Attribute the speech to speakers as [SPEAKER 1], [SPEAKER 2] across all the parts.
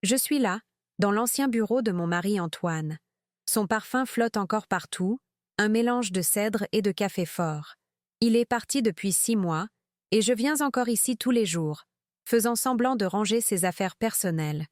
[SPEAKER 1] Je suis là, dans l'ancien bureau de mon mari Antoine. Son parfum flotte encore partout, un mélange de cèdre et de café fort. Il est parti depuis 6 mois, et je viens encore ici tous les jours, faisant semblant de ranger ses affaires personnelles.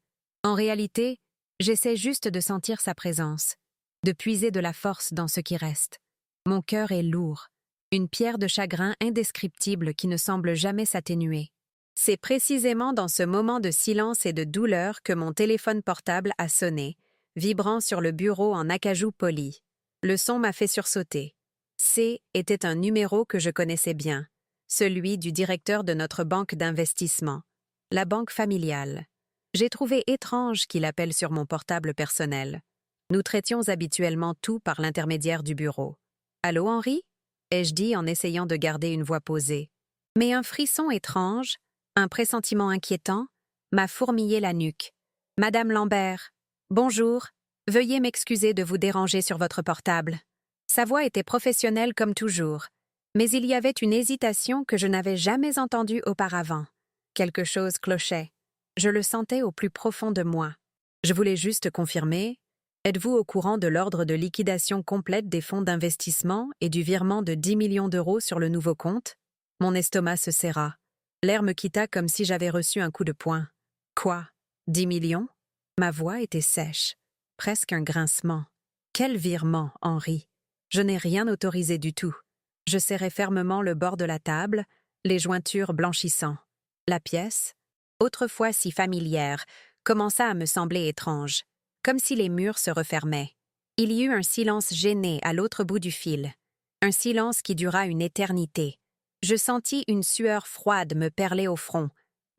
[SPEAKER 1] En réalité, j'essaie juste de sentir sa présence, de puiser de la force dans ce qui reste. Mon cœur est lourd, une pierre de chagrin indescriptible qui ne semble jamais s'atténuer. C'est précisément dans ce moment de silence et de douleur que mon téléphone portable a sonné, vibrant sur le bureau en acajou poli. Le son m'a fait sursauter. C était un numéro que je connaissais bien, celui du directeur de notre banque d'investissement, la banque familiale. J'ai trouvé étrange qu'il appelle sur mon portable personnel. Nous traitions habituellement tout par l'intermédiaire du bureau. « Allô, Henri ?» ai-je dit en essayant de garder une voix posée. Mais un frisson étrange, un pressentiment inquiétant, m'a fourmillé la nuque. « Madame Lambert, bonjour, veuillez m'excuser de vous déranger sur votre portable. » Sa voix était professionnelle comme toujours, mais il y avait une hésitation que je n'avais jamais entendue auparavant. Quelque chose clochait. Je le sentais au plus profond de moi. Je voulais juste confirmer. Êtes-vous au courant de l'ordre de liquidation complète des fonds d'investissement et du virement de 10 millions d'euros sur le nouveau compte? Mon estomac se serra. L'air me quitta comme si j'avais reçu un coup de poing. Quoi? 10 millions? Ma voix était sèche. Presque un grincement. Quel virement, Henri? Je n'ai rien autorisé du tout. Je serrai fermement le bord de la table, les jointures blanchissant. La pièce, autrefois si familière, commença à me sembler étrange, comme si les murs se refermaient. Il y eut un silence gêné à l'autre bout du fil, un silence qui dura une éternité. Je sentis une sueur froide me perler au front,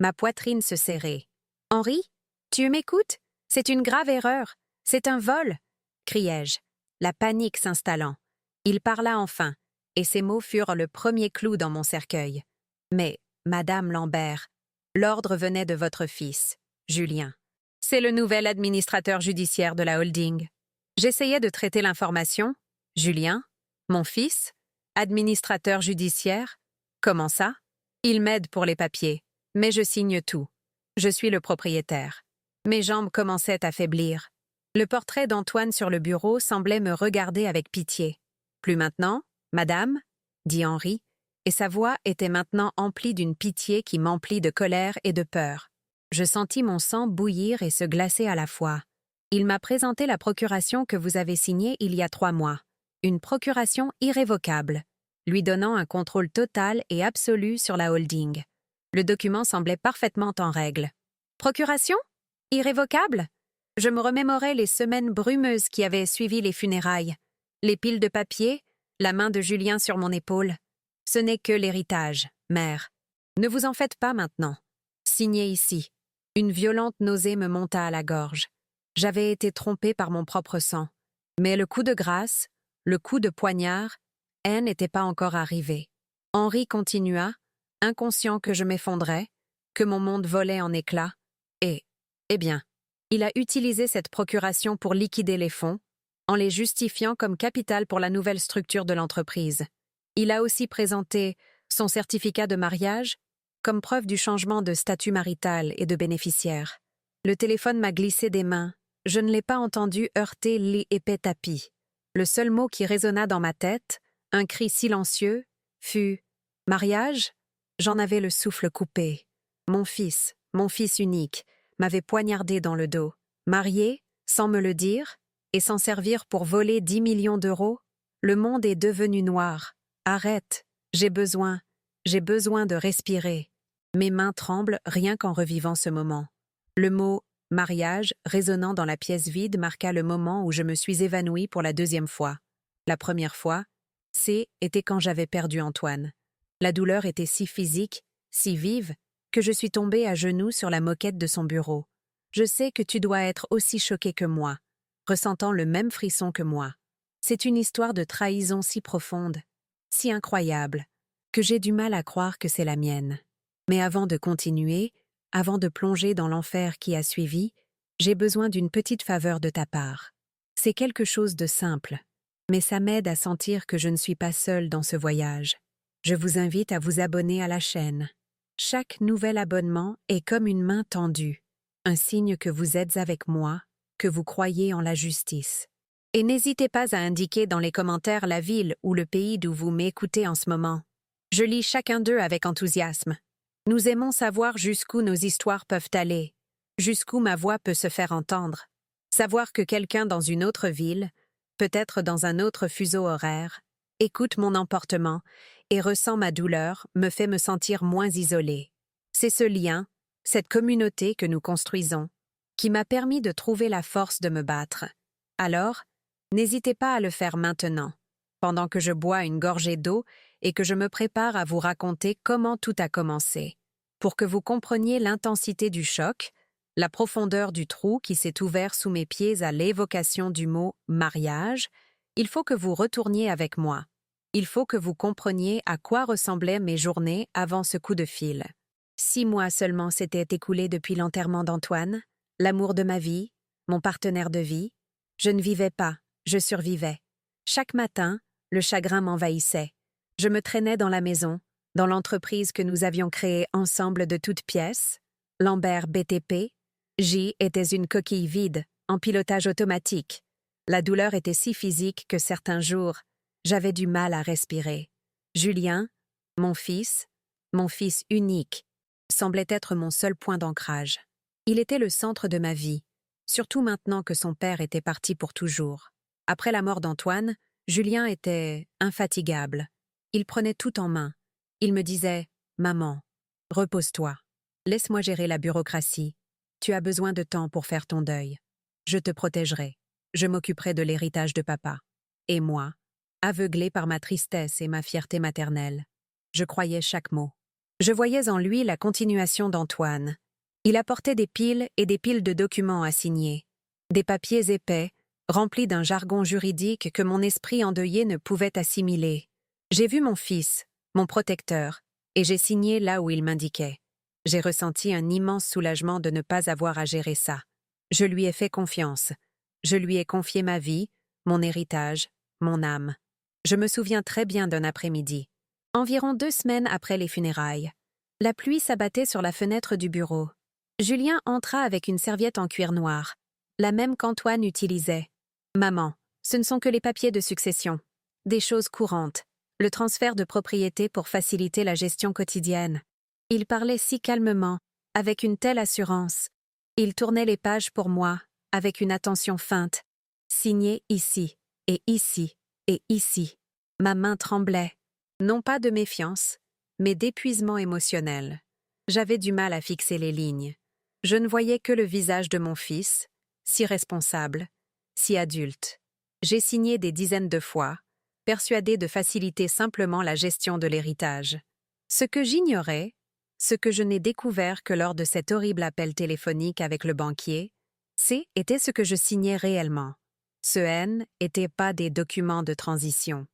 [SPEAKER 1] ma poitrine se serrer. « Henri, tu m'écoutes? C'est une grave erreur, c'est un vol !» criai-je, la panique s'installant. Il parla enfin, et ses mots furent le premier clou dans mon cercueil. « Mais, Madame Lambert, l'ordre venait de votre fils, Julien. C'est le nouvel administrateur judiciaire de la holding. » J'essayais de traiter l'information. « Julien? Mon fils? Administrateur judiciaire? Comment ça? Il m'aide pour les papiers, mais je signe tout. Je suis le propriétaire. » Mes jambes commençaient à faiblir. Le portrait d'Antoine sur le bureau semblait me regarder avec pitié. « Plus maintenant, madame ?» dit Henri, et sa voix était maintenant emplie d'une pitié qui m'emplit de colère et de peur. Je sentis mon sang bouillir et se glacer à la fois. Il m'a présenté la procuration que vous avez signée il y a 3 mois. Une procuration irrévocable, lui donnant un contrôle total et absolu sur la holding. Le document semblait parfaitement en règle. Procuration? Irrévocable? Je me remémorais les semaines brumeuses qui avaient suivi les funérailles, les piles de papier, la main de Julien sur mon épaule. Ce n'est que l'héritage, mère. Ne vous en faites pas maintenant. Signez ici. Une violente nausée me monta à la gorge. J'avais été trompée par mon propre sang. Mais le coup de grâce, le coup de poignard, elle n'était pas encore arrivé. Henri continua, inconscient que je m'effondrais, que mon monde volait en éclats, et, eh bien, il a utilisé cette procuration pour liquider les fonds, en les justifiant comme capital pour la nouvelle structure de l'entreprise. Il a aussi présenté son certificat de mariage comme preuve du changement de statut marital et de bénéficiaire. Le téléphone m'a glissé des mains. Je ne l'ai pas entendu heurter l'épais tapis. Le seul mot qui résonna dans ma tête, un cri silencieux, fut « mariage ?» J'en avais le souffle coupé. Mon fils unique, m'avait poignardé dans le dos. Marié, sans me le dire, et s'en servir pour voler 10 millions d'euros? Le monde est devenu noir. Arrête, j'ai besoin de respirer. Mes mains tremblent rien qu'en revivant ce moment. Le mot « mariage » résonnant dans la pièce vide marqua le moment où je me suis évanouie pour la 2e fois. La première fois, était quand j'avais perdu Antoine. La douleur était si physique, si vive, que je suis tombée à genoux sur la moquette de son bureau. Je sais que tu dois être aussi choqué que moi, ressentant le même frisson que moi. C'est une histoire de trahison si profonde, si incroyable, que j'ai du mal à croire que c'est la mienne. Mais avant de continuer, avant de plonger dans l'enfer qui a suivi, j'ai besoin d'une petite faveur de ta part. C'est quelque chose de simple, mais ça m'aide à sentir que je ne suis pas seule dans ce voyage. Je vous invite à vous abonner à la chaîne. Chaque nouvel abonnement est comme une main tendue. un signe que vous êtes avec moi, que vous croyez en la justice. Et n'hésitez pas à indiquer dans les commentaires la ville ou le pays d'où vous m'écoutez en ce moment. Je lis chacun d'eux avec enthousiasme. Nous aimons savoir jusqu'où nos histoires peuvent aller, jusqu'où ma voix peut se faire entendre. Savoir que quelqu'un dans une autre ville, peut-être dans un autre fuseau horaire, écoute mon emportement et ressent ma douleur me fait me sentir moins isolée. C'est ce lien, cette communauté que nous construisons, qui m'a permis de trouver la force de me battre. Alors, n'hésitez pas à le faire maintenant, pendant que je bois une gorgée d'eau et que je me prépare à vous raconter comment tout a commencé, pour que vous compreniez l'intensité du choc, la profondeur du trou qui s'est ouvert sous mes pieds à l'évocation du mot « mariage », il faut que vous retourniez avec moi. Il faut que vous compreniez à quoi ressemblaient mes journées avant ce coup de fil. 6 mois seulement s'étaient écoulés depuis l'enterrement d'Antoine, l'amour de ma vie, mon partenaire de vie. Je ne vivais pas, je survivais. Chaque matin, le chagrin m'envahissait. Je me traînais dans la maison, dans l'entreprise que nous avions créée ensemble de toutes pièces, Lambert BTP. J était une coquille vide, en pilotage automatique. La douleur était si physique que certains jours, j'avais du mal à respirer. Julien, mon fils unique, semblait être mon seul point d'ancrage. Il était le centre de ma vie, surtout maintenant que son père était parti pour toujours. Après la mort d'Antoine, Julien était infatigable. Il prenait tout en main. Il me disait « Maman, repose-toi. Laisse-moi gérer la bureaucratie. Tu as besoin de temps pour faire ton deuil. Je te protégerai. Je m'occuperai de l'héritage de papa. » Et moi, aveuglée par ma tristesse et ma fierté maternelle, je croyais chaque mot. Je voyais en lui la continuation d'Antoine. Il apportait des piles et des piles de documents à signer, des papiers épais, remplis d'un jargon juridique que mon esprit endeuillé ne pouvait assimiler. J'ai vu mon fils, mon protecteur, et j'ai signé là où il m'indiquait. J'ai ressenti un immense soulagement de ne pas avoir à gérer ça. Je lui ai fait confiance. Je lui ai confié ma vie, mon héritage, mon âme. Je me souviens très bien d'un après-midi. Environ 2 semaines après les funérailles. La pluie s'abattait sur la fenêtre du bureau. Julien entra avec une serviette en cuir noir, la même qu'Antoine utilisait. « Maman, ce ne sont que les papiers de succession. Des choses courantes. Le transfert de propriété pour faciliter la gestion quotidienne. » Il parlait si calmement, avec une telle assurance. Il tournait les pages pour moi, avec une attention feinte. Signé ici, et ici, et ici. Ma main tremblait, non pas de méfiance, mais d'épuisement émotionnel. J'avais du mal à fixer les lignes. Je ne voyais que le visage de mon fils, si responsable, si adulte. J'ai signé des dizaines de fois, persuadée de faciliter simplement la gestion de l'héritage. Ce que j'ignorais, ce que je n'ai découvert que lors de cet horrible appel téléphonique avec le banquier, était ce que je signais réellement. Ce N n'était pas des documents de transition.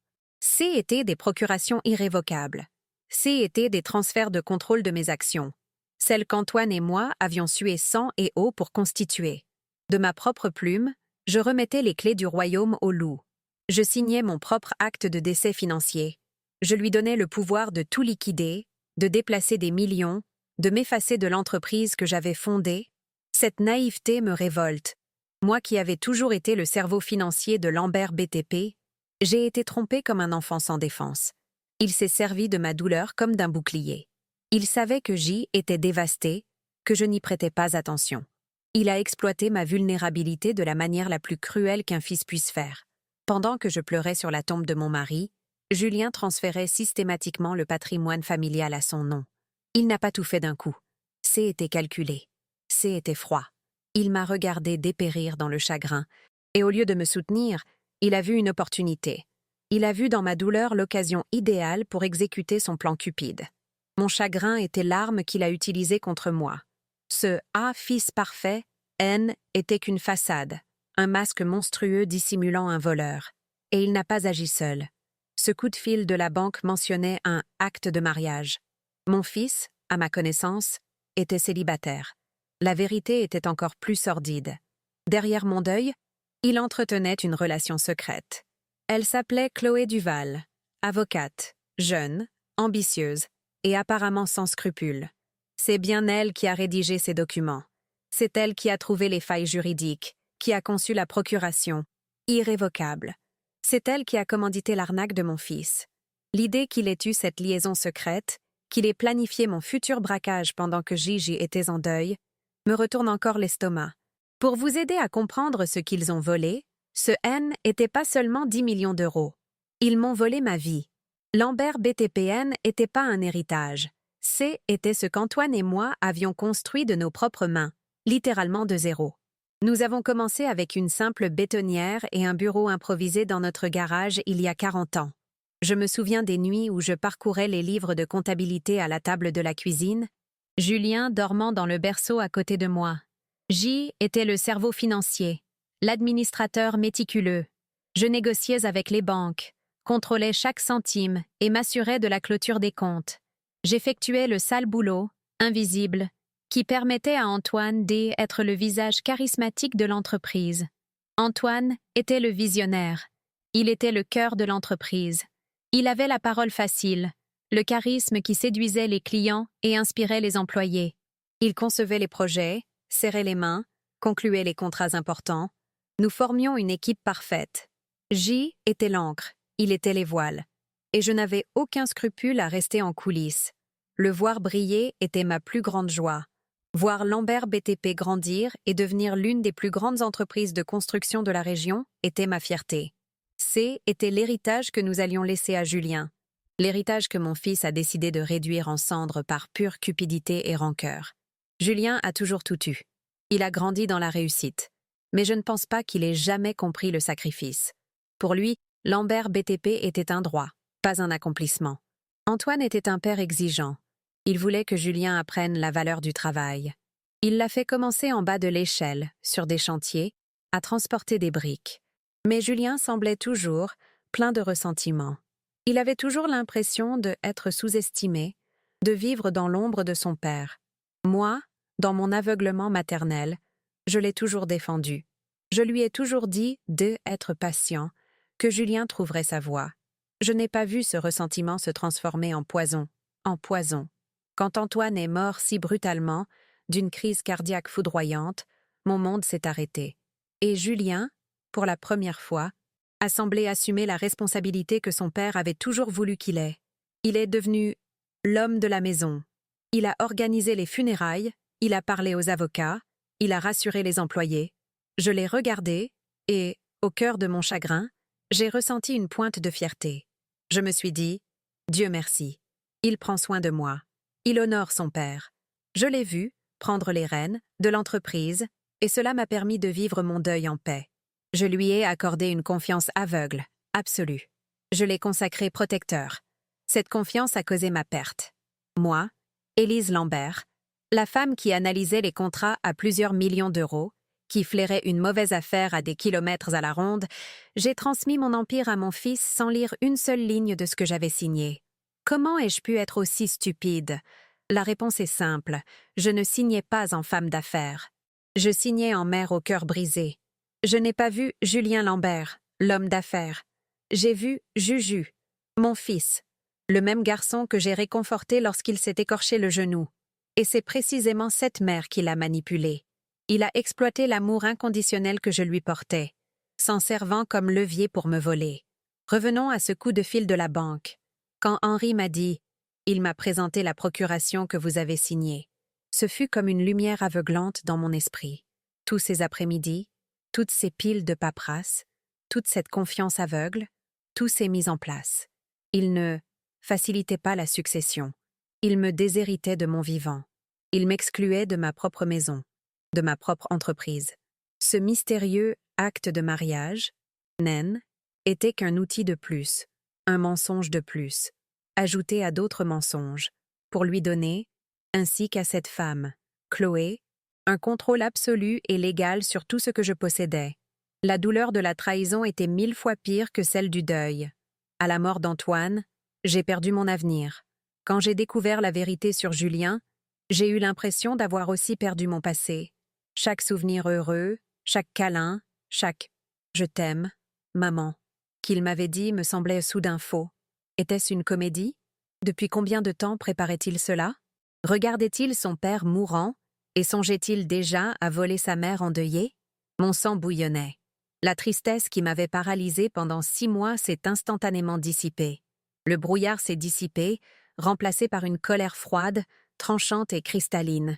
[SPEAKER 1] Étaient des procurations irrévocables. Étaient des transferts de contrôle de mes actions, celles qu'Antoine et moi avions sué sang et eau pour constituer. De ma propre plume, je remettais les clés du royaume au loup. Je signais mon propre acte de décès financier. Je lui donnais le pouvoir de tout liquider, de déplacer des millions, de m'effacer de l'entreprise que j'avais fondée. Cette naïveté me révolte. Moi qui avais toujours été le cerveau financier de Lambert BTP, j'ai été trompée comme un enfant sans défense. Il s'est servi de ma douleur comme d'un bouclier. Il savait que J était dévasté, que je n'y prêtais pas attention. Il a exploité ma vulnérabilité de la manière la plus cruelle qu'un fils puisse faire. Pendant que je pleurais sur la tombe de mon mari, Julien transférait systématiquement le patrimoine familial à son nom. Il n'a pas tout fait d'un coup. Était calculé. Était froid. Il m'a regardé dépérir dans le chagrin, et au lieu de me soutenir, il a vu une opportunité. Il a vu dans ma douleur l'occasion idéale pour exécuter son plan cupide. Mon chagrin était l'arme qu'il a utilisée contre moi. Ce « A fils parfait » N était qu'une façade, un masque monstrueux dissimulant un voleur. Et il n'a pas agi seul. Ce coup de fil de la banque mentionnait un « acte de mariage ». Mon fils, à ma connaissance, était célibataire. La vérité était encore plus sordide. Derrière mon deuil, il entretenait une relation secrète. Elle s'appelait Chloé Duval, avocate, jeune, ambitieuse et apparemment sans scrupules. C'est bien elle qui a rédigé ces documents. C'est elle qui a trouvé les failles juridiques, qui a conçu la procuration, irrévocable. C'est elle qui a commandité l'arnaque de mon fils. L'idée qu'il ait eu cette liaison secrète, qu'il ait planifié mon futur braquage pendant que Gigi était en deuil, me retourne encore l'estomac. Pour vous aider à comprendre ce qu'ils ont volé, ce N n'était pas seulement 10 millions d'euros. Ils m'ont volé ma vie. Lambert BTPN n'était pas un héritage. C était ce qu'Antoine et moi avions construit de nos propres mains, littéralement de zéro. Nous avons commencé avec une simple bétonnière et un bureau improvisé dans notre garage il y a 40 ans. Je me souviens des nuits où je parcourais les livres de comptabilité à la table de la cuisine, Julien dormant dans le berceau à côté de moi. J était le cerveau financier, l'administrateur méticuleux. Je négociais avec les banques, contrôlais chaque centime et m'assurais de la clôture des comptes. J'effectuais le sale boulot, invisible, qui permettait à Antoine d'être le visage charismatique de l'entreprise. Antoine était le visionnaire. Il était le cœur de l'entreprise. Il avait la parole facile, le charisme qui séduisait les clients et inspirait les employés. Il concevait les projets, serrait les mains, concluait les contrats importants. Nous formions une équipe parfaite. J était l'encre, il était les voiles. Et je n'avais aucun scrupule à rester en coulisses. Le voir briller était ma plus grande joie. Voir Lambert BTP grandir et devenir l'une des plus grandes entreprises de construction de la région était ma fierté. C était l'héritage que nous allions laisser à Julien. L'héritage que mon fils a décidé de réduire en cendres par pure cupidité et rancœur. Julien a toujours tout eu. Il a grandi dans la réussite. Mais je ne pense pas qu'il ait jamais compris le sacrifice. Pour lui, Lambert BTP était un droit, pas un accomplissement. Antoine était un père exigeant. Il voulait que Julien apprenne la valeur du travail. Il l'a fait commencer en bas de l'échelle, sur des chantiers, à transporter des briques. Mais Julien semblait toujours plein de ressentiment. Il avait toujours l'impression d'être sous-estimé, de vivre dans l'ombre de son père. Moi, dans mon aveuglement maternel, je l'ai toujours défendu. Je lui ai toujours dit d'être patient, que Julien trouverait sa voie. Je n'ai pas vu ce ressentiment se transformer en poison. Quand Antoine est mort si brutalement, d'une crise cardiaque foudroyante, mon monde s'est arrêté. Et Julien, pour la première fois, a semblé assumer la responsabilité que son père avait toujours voulu qu'il ait. Il est devenu l'homme de la maison. Il a organisé les funérailles, il a parlé aux avocats, il a rassuré les employés. Je l'ai regardé et, au cœur de mon chagrin, j'ai ressenti une pointe de fierté. Je me suis dit, Dieu merci, il prend soin de moi. Il honore son père. Je l'ai vu prendre les rênes de l'entreprise et cela m'a permis de vivre mon deuil en paix. Je lui ai accordé une confiance aveugle, absolue. Je l'ai consacré protecteur. Cette confiance a causé ma perte. Moi, Élise Lambert, la femme qui analysait les contrats à plusieurs millions d'euros, qui flairait une mauvaise affaire à des kilomètres à la ronde, j'ai transmis mon empire à mon fils sans lire une seule ligne de ce que j'avais signé. Comment ai-je pu être aussi stupide? La réponse est simple, je ne signais pas en femme d'affaires. Je signais en mère au cœur brisé. Je n'ai pas vu Julien Lambert, l'homme d'affaires. J'ai vu Juju, mon fils, le même garçon que j'ai réconforté lorsqu'il s'est écorché le genou. Et c'est précisément cette mère qui l'a manipulé. Il a exploité l'amour inconditionnel que je lui portais, s'en servant comme levier pour me voler. Revenons à ce coup de fil de la banque. Quand Henri m'a dit « Il m'a présenté la procuration que vous avez signée », ce fut comme une lumière aveuglante dans mon esprit. Tous ces après-midi, toutes ces piles de paperasse, toute cette confiance aveugle, tout s'est mis en place. Il ne facilitait pas la succession. Il me déshéritait de mon vivant. Il m'excluait de ma propre maison, de ma propre entreprise. Ce mystérieux acte de mariage, naine, était qu'un outil de plus, un mensonge de plus, ajouté à d'autres mensonges, pour lui donner, ainsi qu'à cette femme, Chloé, un contrôle absolu et légal sur tout ce que je possédais. La douleur de la trahison était 1000 fois pire que celle du deuil. À la mort d'Antoine, j'ai perdu mon avenir. Quand j'ai découvert la vérité sur Julien, j'ai eu l'impression d'avoir aussi perdu mon passé. Chaque souvenir heureux, chaque câlin, chaque « je t'aime, maman » qu'il m'avait dit me semblait soudain faux. Était-ce une comédie? Depuis combien de temps préparait-il cela? Regardait-il son père mourant Et songeait-il déjà à voler sa mère endeuillée? Mon sang bouillonnait. La tristesse qui m'avait paralysée pendant 6 mois s'est instantanément dissipée. Le brouillard s'est dissipé, remplacé par une colère froide, tranchante et cristalline.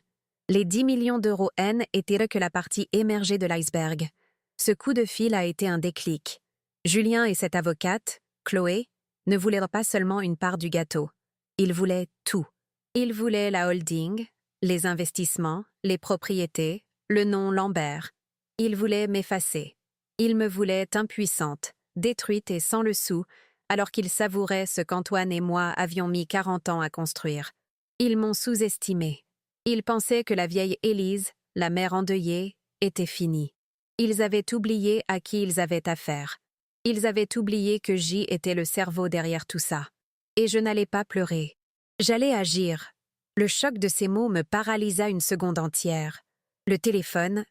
[SPEAKER 1] Les 10 millions d'euros N étaient que la partie émergée de l'iceberg. Ce coup de fil a été un déclic. Julien et cette avocate, Chloé, ne voulaient pas seulement une part du gâteau. Ils voulaient tout. Ils voulaient la holding, les investissements, les propriétés, le nom Lambert. Ils voulaient m'effacer. Ils me voulaient impuissante, détruite et sans le sou, alors qu'ils savouraient ce qu'Antoine et moi avions mis 40 ans à construire. Ils m'ont sous-estimé. Ils pensaient que la vieille Élise, la mère endeuillée, était finie. Ils avaient oublié à qui ils avaient affaire. Ils avaient oublié que J était le cerveau derrière tout ça. Et je n'allais pas pleurer. J'allais agir. Le choc de ces mots me paralysa une seconde entière. Le téléphone,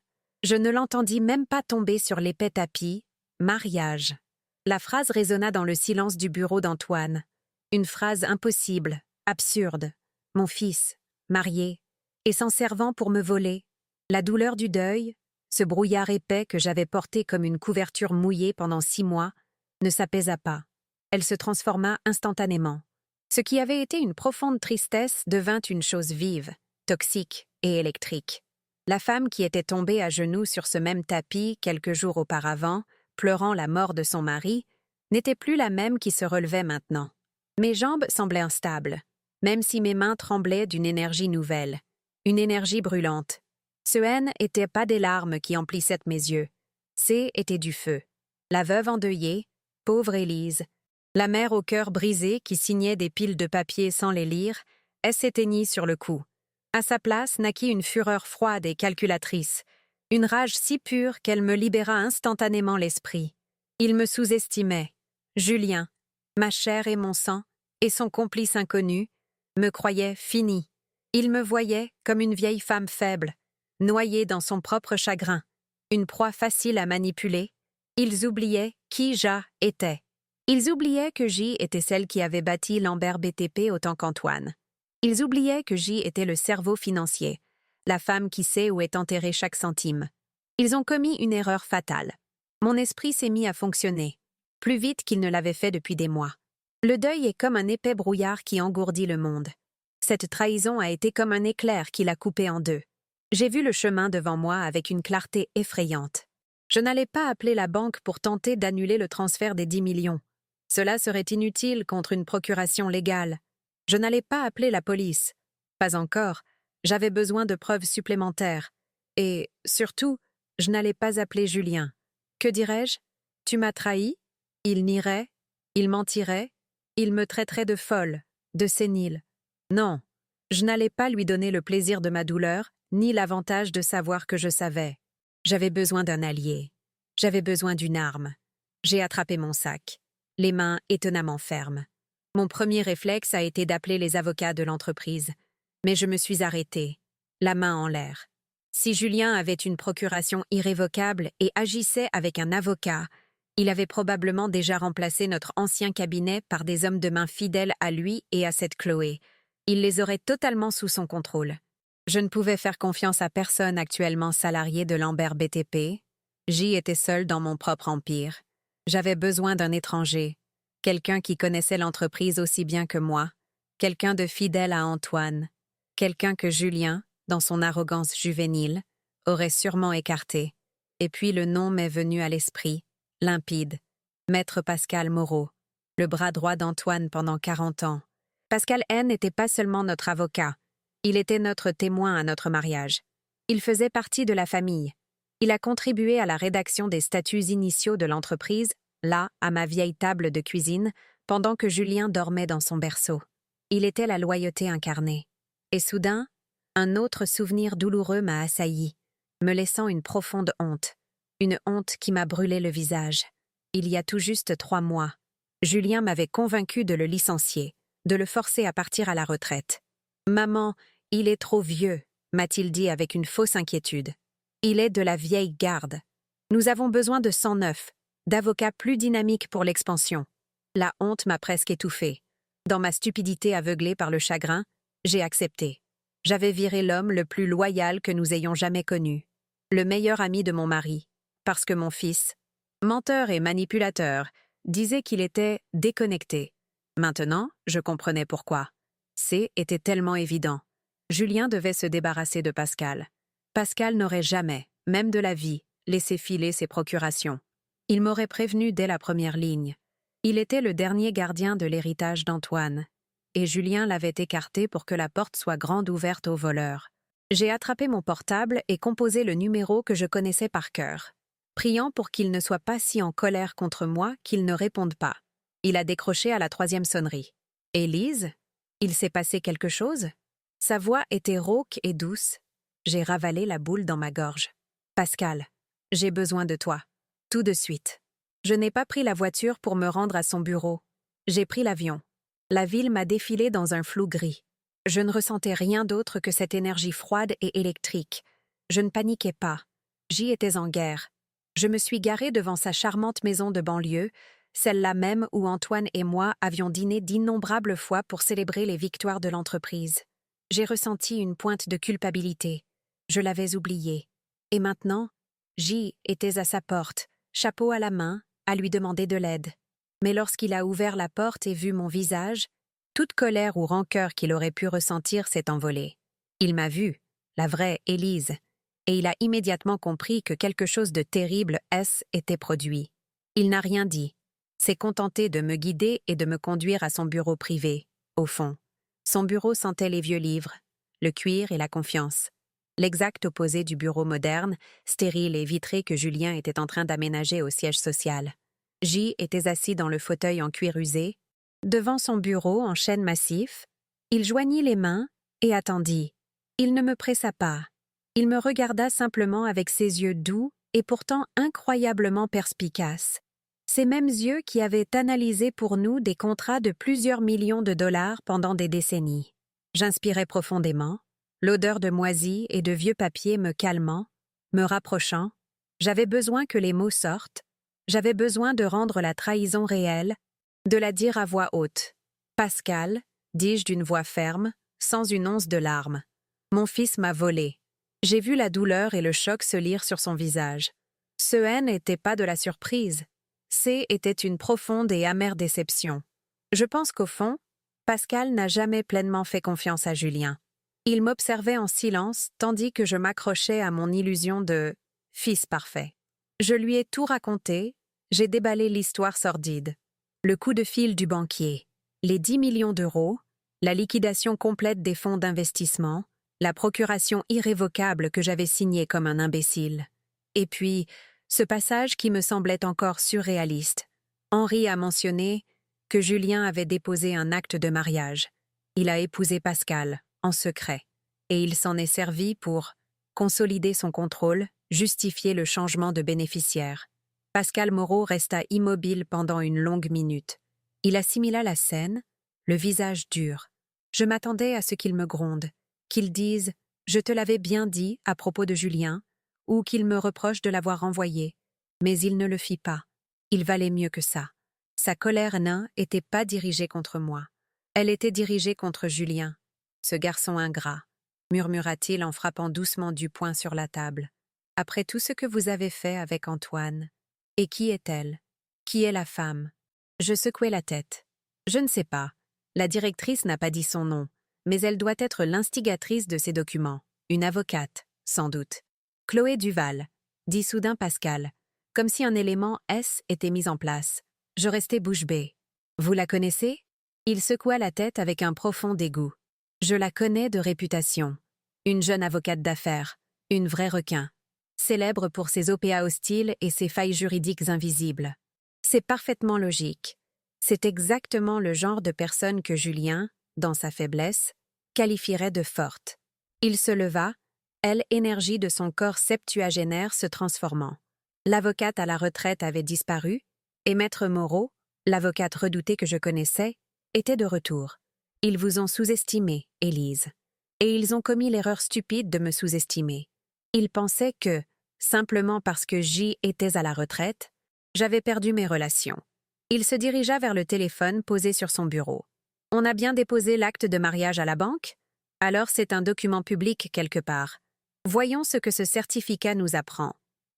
[SPEAKER 1] je ne l'entendis même pas tomber sur l'épais tapis. Mariage. La phrase résonna dans le silence du bureau d'Antoine. Une phrase impossible, absurde. Mon fils, marié, et s'en servant pour me voler. La douleur du deuil, ce brouillard épais que j'avais porté comme une couverture mouillée pendant 6 mois, ne s'apaisa pas. Elle se transforma instantanément. Ce qui avait été une profonde tristesse devint une chose vive, toxique et électrique. La femme qui était tombée à genoux sur ce même tapis quelques jours auparavant, pleurant la mort de son mari, n'était plus la même qui se relevait maintenant. Mes jambes semblaient instables, même si mes mains tremblaient d'une énergie nouvelle, une énergie brûlante. Ce N n'était pas des larmes qui emplissaient mes yeux. C était du feu. La veuve endeuillée, pauvre Élise, la mère au cœur brisé qui signait des piles de papier sans les lire, elle s'éteignit sur le coup. À sa place naquit une fureur froide et calculatrice, une rage si pure qu'elle me libéra instantanément l'esprit. Il me sous-estimait. Julien, ma chair et mon sang, et son complice inconnu, me croyaient finie. Il me voyait comme une vieille femme faible, noyée dans son propre chagrin, une proie facile à manipuler. Ils oubliaient qui Ja était. Ils oubliaient que J était celle qui avait bâti Lambert BTP autant qu'Antoine. Ils oubliaient que J était le cerveau financier, la femme qui sait où est enterré chaque centime. Ils ont commis une erreur fatale. Mon esprit s'est mis à fonctionner, plus vite qu'il ne l'avait fait depuis des mois. Le deuil est comme un épais brouillard qui engourdit le monde. Cette trahison a été comme un éclair qui l'a coupé en deux. J'ai vu le chemin devant moi avec une clarté effrayante. Je n'allais pas appeler la banque pour tenter d'annuler le transfert des 10 millions. Cela serait inutile contre une procuration légale. Je n'allais pas appeler la police. Pas encore. J'avais besoin de preuves supplémentaires. Et, surtout, je n'allais pas appeler Julien. Que dirais-je? Tu m'as trahi? Il nierait? Il mentirait? Il me traiterait de folle, de sénile. Non, je n'allais pas lui donner le plaisir de ma douleur, ni l'avantage de savoir que je savais. J'avais besoin d'un allié. J'avais besoin d'une arme. J'ai attrapé mon sac, les mains étonnamment fermes. Mon premier réflexe a été d'appeler les avocats de l'entreprise. Mais je me suis arrêtée, la main en l'air. Si Julien avait une procuration irrévocable et agissait avec un avocat, il avait probablement déjà remplacé notre ancien cabinet par des hommes de main fidèles à lui et à cette Chloé. Il les aurait totalement sous son contrôle. Je ne pouvais faire confiance à personne actuellement salarié de Lambert BTP. J était seul dans mon propre empire. J'avais besoin d'un étranger, quelqu'un qui connaissait l'entreprise aussi bien que moi, quelqu'un de fidèle à Antoine, quelqu'un que Julien, dans son arrogance juvénile, aurait sûrement écarté. Et puis le nom m'est venu à l'esprit, limpide, Maître Pascal Moreau, le bras droit d'Antoine pendant 40 ans. Pascal N n'était pas seulement notre avocat, il était notre témoin à notre mariage. Il faisait partie de la famille. Il a contribué à la rédaction des statuts initiaux de l'entreprise, là, à ma vieille table de cuisine, pendant que Julien dormait dans son berceau. Il était la loyauté incarnée. Et soudain, un autre souvenir douloureux m'a assailli, me laissant une profonde honte. Une honte qui m'a brûlé le visage. Il y a tout juste 3 mois, Julien m'avait convaincu de le licencier, de le forcer à partir à la retraite. « Maman, il est trop vieux », m'a-t-il dit avec une fausse inquiétude. Il est de la vieille garde. Nous avons besoin de sang neuf, d'avocats plus dynamiques pour l'expansion. La honte m'a presque étouffée. Dans ma stupidité aveuglée par le chagrin, j'ai accepté. J'avais viré l'homme le plus loyal que nous ayons jamais connu, le meilleur ami de mon mari, parce que mon fils, menteur et manipulateur, disait qu'il était déconnecté. Maintenant, je comprenais pourquoi. Était tellement évident. Julien devait se débarrasser de Pascal. Pascal n'aurait jamais, même de la vie, laissé filer ses procurations. Il m'aurait prévenu dès la première ligne. Il était le dernier gardien de l'héritage d'Antoine, et Julien l'avait écarté pour que la porte soit grande ouverte aux voleurs. J'ai attrapé mon portable et composé le numéro que je connaissais par cœur, priant pour qu'il ne soit pas si en colère contre moi qu'il ne réponde pas. Il a décroché à la 3e sonnerie. « Élise ? Il s'est passé quelque chose ?» Sa voix était rauque et douce. J'ai ravalé la boule dans ma gorge. « Pascal, j'ai besoin de toi. Tout de suite. » Je n'ai pas pris la voiture pour me rendre à son bureau. J'ai pris l'avion. La ville m'a défilé dans un flou gris. Je ne ressentais rien d'autre que cette énergie froide et électrique. Je ne paniquais pas. J'y étais en guerre. Je me suis garée devant sa charmante maison de banlieue, celle-là même où Antoine et moi avions dîné d'innombrables fois pour célébrer les victoires de l'entreprise. J'ai ressenti une pointe de culpabilité. Je l'avais oublié. Et maintenant, j'y étais à sa porte, chapeau à la main, à lui demander de l'aide. Mais lorsqu'il a ouvert la porte et vu mon visage, toute colère ou rancœur qu'il aurait pu ressentir s'est envolée. Il m'a vue, la vraie Élise, et il a immédiatement compris que quelque chose de terrible était produit. Il n'a rien dit, s'est contenté de me guider et de me conduire à son bureau privé, au fond. Son bureau sentait les vieux livres, le cuir et la confiance. L'exact opposé du bureau moderne, stérile et vitré que Julien était en train d'aménager au siège social. J était assis dans le fauteuil en cuir usé, devant son bureau en chêne massif. Il joignit les mains et attendit. Il ne me pressa pas. Il me regarda simplement avec ses yeux doux et pourtant incroyablement perspicaces. Ces mêmes yeux qui avaient analysé pour nous des contrats de plusieurs millions de dollars pendant des décennies. J'inspirais profondément, l'odeur de moisi et de vieux papier me calmant, me rapprochant. J'avais besoin que les mots sortent. J'avais besoin de rendre la trahison réelle, de la dire à voix haute. « Pascal », dis-je d'une voix ferme, sans une once de larmes. Mon fils m'a volé. J'ai vu la douleur et le choc se lire sur son visage. Ce haine n'était pas de la surprise. Était une profonde et amère déception. Je pense qu'au fond, Pascal n'a jamais pleinement fait confiance à Julien. Il m'observait en silence tandis que je m'accrochais à mon illusion de « fils parfait ». Je lui ai tout raconté, j'ai déballé l'histoire sordide. Le coup de fil du banquier, les 10 millions d'euros, la liquidation complète des fonds d'investissement, la procuration irrévocable que j'avais signée comme un imbécile. Et puis, ce passage qui me semblait encore surréaliste. Henri a mentionné que Julien avait déposé un acte de mariage. Il a épousé Pascal, en secret, et il s'en est servi pour consolider son contrôle, justifier le changement de bénéficiaire. Pascal Moreau resta immobile pendant une longue minute. Il assimila la scène, le visage dur. Je m'attendais à ce qu'il me gronde, qu'il dise « Je te l'avais bien dit » à propos de Julien, ou qu'il me reproche de l'avoir renvoyé. Mais il ne le fit pas. Il valait mieux que ça. Sa colère n'était pas dirigée contre moi. Elle était dirigée contre Julien. Ce garçon ingrat, murmura-t-il en frappant doucement du poing sur la table. Après tout ce que vous avez fait avec Antoine. Et qui est-elle? Qui est la femme? Je secouai la tête. Je ne sais pas. La directrice n'a pas dit son nom, mais elle doit être l'instigatrice de ces documents. Une avocate, sans doute. Chloé Duval, dit soudain Pascal, comme si un élément était mis en place. Je restai bouche bée. Vous la connaissez? Il secoua la tête avec un profond dégoût. Je la connais de réputation. Une jeune avocate d'affaires, une vraie requin. Célèbre pour ses OPA hostiles et ses failles juridiques invisibles. C'est parfaitement logique. C'est exactement le genre de personne que Julien, dans sa faiblesse, qualifierait de forte. Il se leva, énergie de son corps septuagénaire se transformant. L'avocate à la retraite avait disparu, et Maître Moreau, l'avocate redoutée que je connaissais, était de retour. Ils vous ont sous-estimé, Élise. Et ils ont commis l'erreur stupide de me sous-estimer. Ils pensaient que, simplement parce que J était à la retraite, j'avais perdu mes relations. Il se dirigea vers le téléphone posé sur son bureau. « On a bien déposé l'acte de mariage à la banque » Alors c'est un document public quelque part. Voyons ce que ce certificat nous apprend.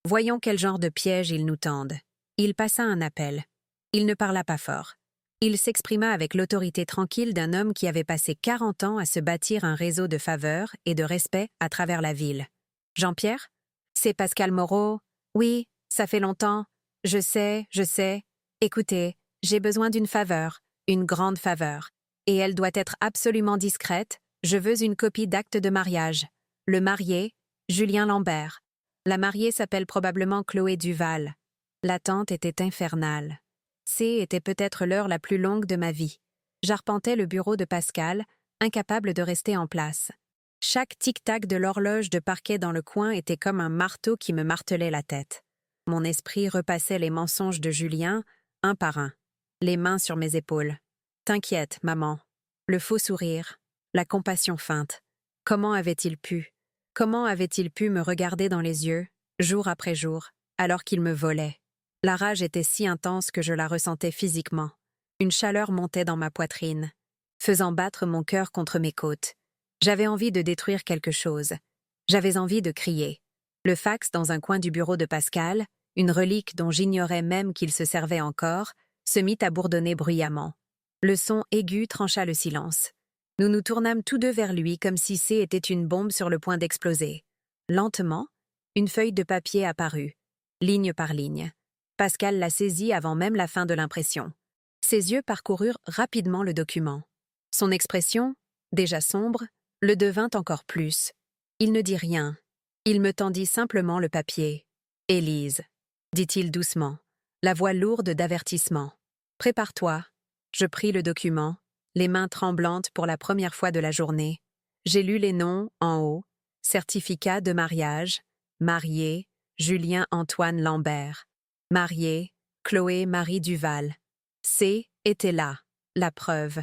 [SPEAKER 1] Voyons quel genre de piège ils nous tendent. Il passa un appel. Il ne parla pas fort. Il s'exprima avec l'autorité tranquille d'un homme qui avait passé 40 ans à se bâtir un réseau de faveur et de respect à travers la ville. « Jean-Pierre? C'est Pascal Moreau? Oui, ça fait longtemps. Je sais. Écoutez, j'ai besoin d'une faveur, une grande faveur. Et elle doit être absolument discrète. Je veux une copie d'acte de mariage. Le marié, Julien Lambert. La mariée s'appelle probablement Chloé Duval. » L'attente était infernale. Était peut-être l'heure la plus longue de ma vie. J'arpentais le bureau de Pascal, incapable de rester en place. Chaque tic-tac de l'horloge de parquet dans le coin était comme un marteau qui me martelait la tête. Mon esprit repassait les mensonges de Julien, un par un, les mains sur mes épaules. « T'inquiète, maman. » Le faux sourire, la compassion feinte. Comment avait-il pu me regarder dans les yeux, jour après jour, alors qu'il me volait? La rage était si intense que je la ressentais physiquement. Une chaleur montait dans ma poitrine, faisant battre mon cœur contre mes côtes. J'avais envie de détruire quelque chose. J'avais envie de crier. Le fax dans un coin du bureau de Pascal, une relique dont j'ignorais même qu'il se servait encore, se mit à bourdonner bruyamment. Le son aigu trancha le silence. Nous nous tournâmes tous deux vers lui comme si était une bombe sur le point d'exploser. Lentement, une feuille de papier apparut, ligne par ligne. Pascal la saisit avant même la fin de l'impression. Ses yeux parcoururent rapidement le document. Son expression, déjà sombre, le devint encore plus. Il ne dit rien. Il me tendit simplement le papier. « Élise, » dit-il doucement, la voix lourde d'avertissement. « Prépare-toi. » Je pris le document, les mains tremblantes pour la première fois de la journée. J'ai lu les noms en haut. Certificat de mariage, marié, Julien Antoine Lambert. Marié, Chloé Marie Duval. Était là, la preuve.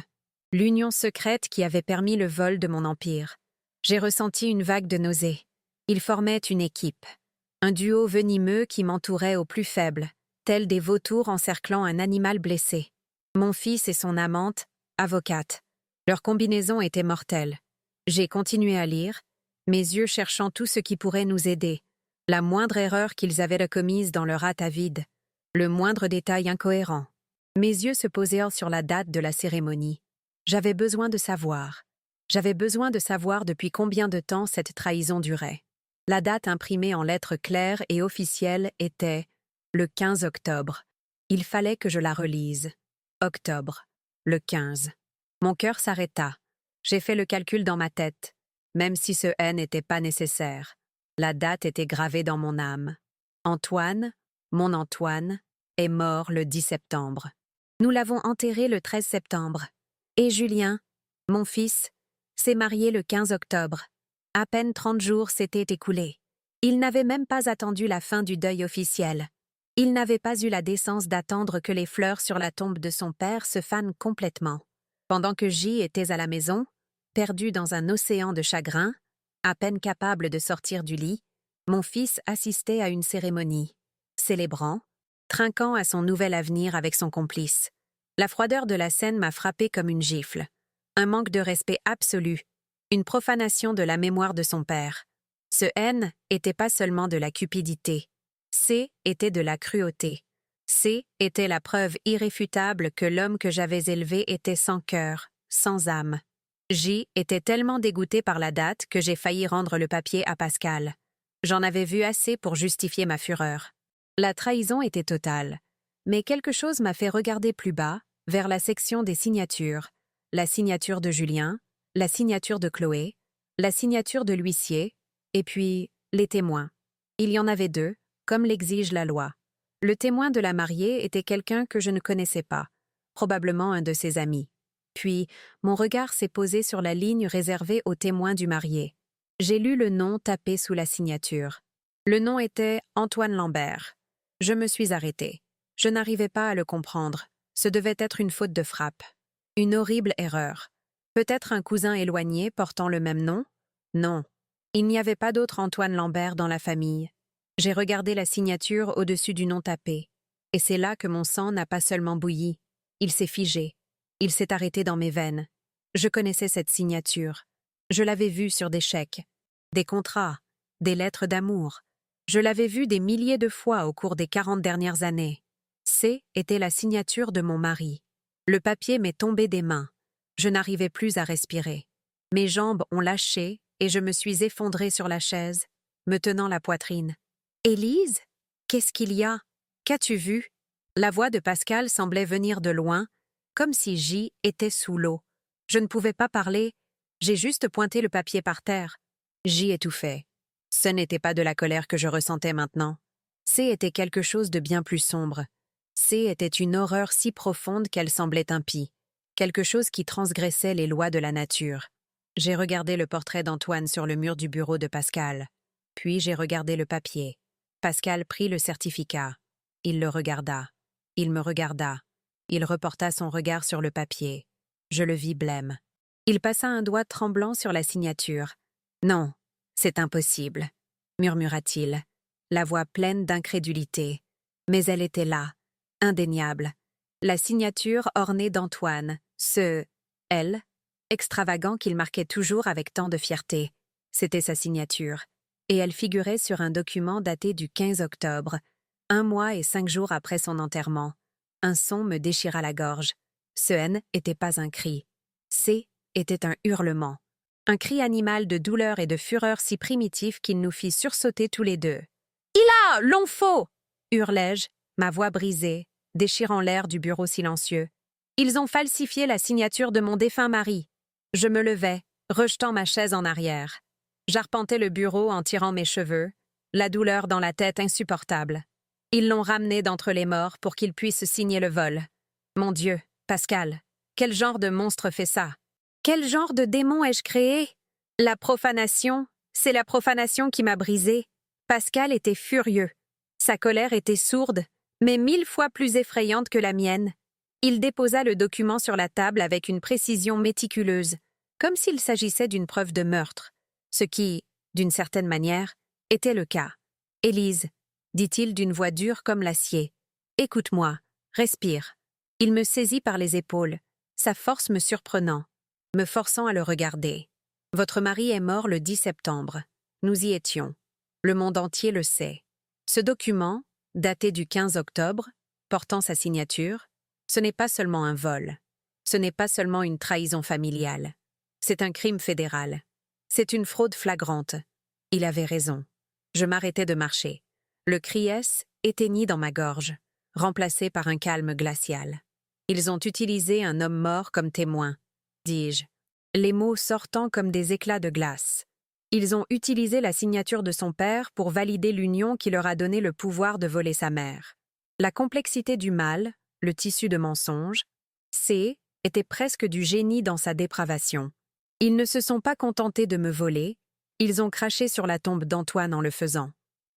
[SPEAKER 1] L'union secrète qui avait permis le vol de mon empire. J'ai ressenti une vague de nausée. Ils formaient une équipe. Un duo venimeux qui m'entourait au plus faible, tel des vautours encerclant un animal blessé. Mon fils et son amante, avocate. Leur combinaison était mortelle. J'ai continué à lire, mes yeux cherchant tout ce qui pourrait nous aider. La moindre erreur qu'ils avaient commise dans leur hâte avide. Le moindre détail incohérent. Mes yeux se posèrent sur la date de la cérémonie. J'avais besoin de savoir. J'avais besoin de savoir depuis combien de temps cette trahison durait. La date imprimée en lettres claires et officielles était le 15 octobre. Il fallait que je la relise. Octobre, le 15. Mon cœur s'arrêta. J'ai fait le calcul dans ma tête, même si ce N n'était pas nécessaire. La date était gravée dans mon âme. Antoine, mon Antoine, est mort le 10 septembre. Nous l'avons enterré le 13 septembre. Et Julien, mon fils, s'est marié le 15 octobre. À peine 30 jours s'étaient écoulés. Il n'avait même pas attendu la fin du deuil officiel. Il n'avait pas eu la décence d'attendre que les fleurs sur la tombe de son père se fanent complètement. Pendant que J était à la maison, perdu dans un océan de chagrin, à peine capable de sortir du lit, mon fils assistait à une cérémonie, célébrant, trinquant à son nouvel avenir avec son complice. La froideur de la scène m'a frappé comme une gifle. Un manque de respect absolu, une profanation de la mémoire de son père. Ce N était pas seulement de la cupidité. Était de la cruauté. Était la preuve irréfutable que l'homme que j'avais élevé était sans cœur, sans âme. J était tellement dégoûté par la date que j'ai failli rendre le papier à Pascal. J'en avais vu assez pour justifier ma fureur. La trahison était totale. Mais quelque chose m'a fait regarder plus bas, vers la section des signatures. La signature de Julien, la signature de Chloé, la signature de l'huissier, et puis les témoins. Il y en avait 2, comme l'exige la loi. Le témoin de la mariée était quelqu'un que je ne connaissais pas, probablement un de ses amis. Puis, mon regard s'est posé sur la ligne réservée aux témoins du marié. J'ai lu le nom tapé sous la signature. Le nom était Antoine Lambert. Je me suis arrêtée. Je n'arrivais pas à le comprendre. Ce devait être une faute de frappe. Une horrible erreur. Peut-être un cousin éloigné portant le même nom? Non. Il n'y avait pas d'autre Antoine Lambert dans la famille. J'ai regardé la signature au-dessus du nom tapé. Et c'est là que mon sang n'a pas seulement bouilli. Il s'est figé. Il s'est arrêté dans mes veines. Je connaissais cette signature. Je l'avais vu sur des chèques, des contrats, des lettres d'amour. Je l'avais vu des milliers de fois au cours des 40 dernières années. C était la signature de mon mari. Le papier m'est tombé des mains. Je n'arrivais plus à respirer. Mes jambes ont lâché et je me suis effondrée sur la chaise, me tenant la poitrine. « Élise, qu'est-ce qu'il y a? Qu'as-tu vu ?» La voix de Pascal semblait venir de loin, comme si J était sous l'eau. Je ne pouvais pas parler, j'ai juste pointé le papier par terre. J étouffait. Ce n'était pas de la colère que je ressentais maintenant. C était quelque chose de bien plus sombre. C était une horreur si profonde qu'elle semblait impie, quelque chose qui transgressait les lois de la nature. J'ai regardé le portrait d'Antoine sur le mur du bureau de Pascal. Puis j'ai regardé le papier. Pascal prit le certificat. Il le regarda. Il me regarda. Il reporta son regard sur le papier. Je le vis blême. Il passa un doigt tremblant sur la signature. « Non, c'est impossible, » murmura-t-il, la voix pleine d'incrédulité. Mais elle était là, indéniable. La signature ornée d'Antoine, ce « L » extravagant qu'il marquait toujours avec tant de fierté. C'était sa signature, et elle figurait sur un document daté du 15 octobre, 1 mois et 5 jours après son enterrement. Un son me déchira la gorge. Ce N n'était pas un cri. C était un hurlement. Un cri animal de douleur et de fureur si primitif qu'il nous fit sursauter tous les deux. « Il a l'on faux !» hurlai-je, ma voix brisée, déchirant l'air du bureau silencieux. « Ils ont falsifié la signature de mon défunt mari. » Je me levai, rejetant ma chaise en arrière. J'arpentais le bureau en tirant mes cheveux, la douleur dans la tête insupportable. Ils l'ont ramené d'entre les morts pour qu'il puisse signer le vol. Mon Dieu, Pascal, quel genre de monstre fait ça? Quel genre de démon ai-je créé? La profanation, c'est la profanation qui m'a brisé. Pascal était furieux. Sa colère était sourde, mais 1000 fois plus effrayante que la mienne. Il déposa le document sur la table avec une précision méticuleuse, comme s'il s'agissait d'une preuve de meurtre, ce qui, d'une certaine manière, était le cas. « Élise, » dit-il d'une voix dure comme l'acier, « écoute-moi, respire. » Il me saisit par les épaules, sa force me surprenant, me forçant à le regarder. « Votre mari est mort le 10 septembre. Nous y étions. Le monde entier le sait. Ce document, daté du 15 octobre, portant sa signature, ce n'est pas seulement un vol. Ce n'est pas seulement une trahison familiale. C'est un crime fédéral. C'est une fraude flagrante. » Il avait raison. Je m'arrêtais de marcher. Le cri-S éteignit dans ma gorge, remplacé par un calme glacial. « Ils ont utilisé un homme mort comme témoin, » dis-je, les mots sortant comme des éclats de glace. Ils ont utilisé la signature de son père pour valider l'union qui leur a donné le pouvoir de voler sa mère. La complexité du mal, le tissu de mensonges, C était presque du génie dans sa dépravation. Ils ne se sont pas contentés de me voler, ils ont craché sur la tombe d'Antoine en le faisant.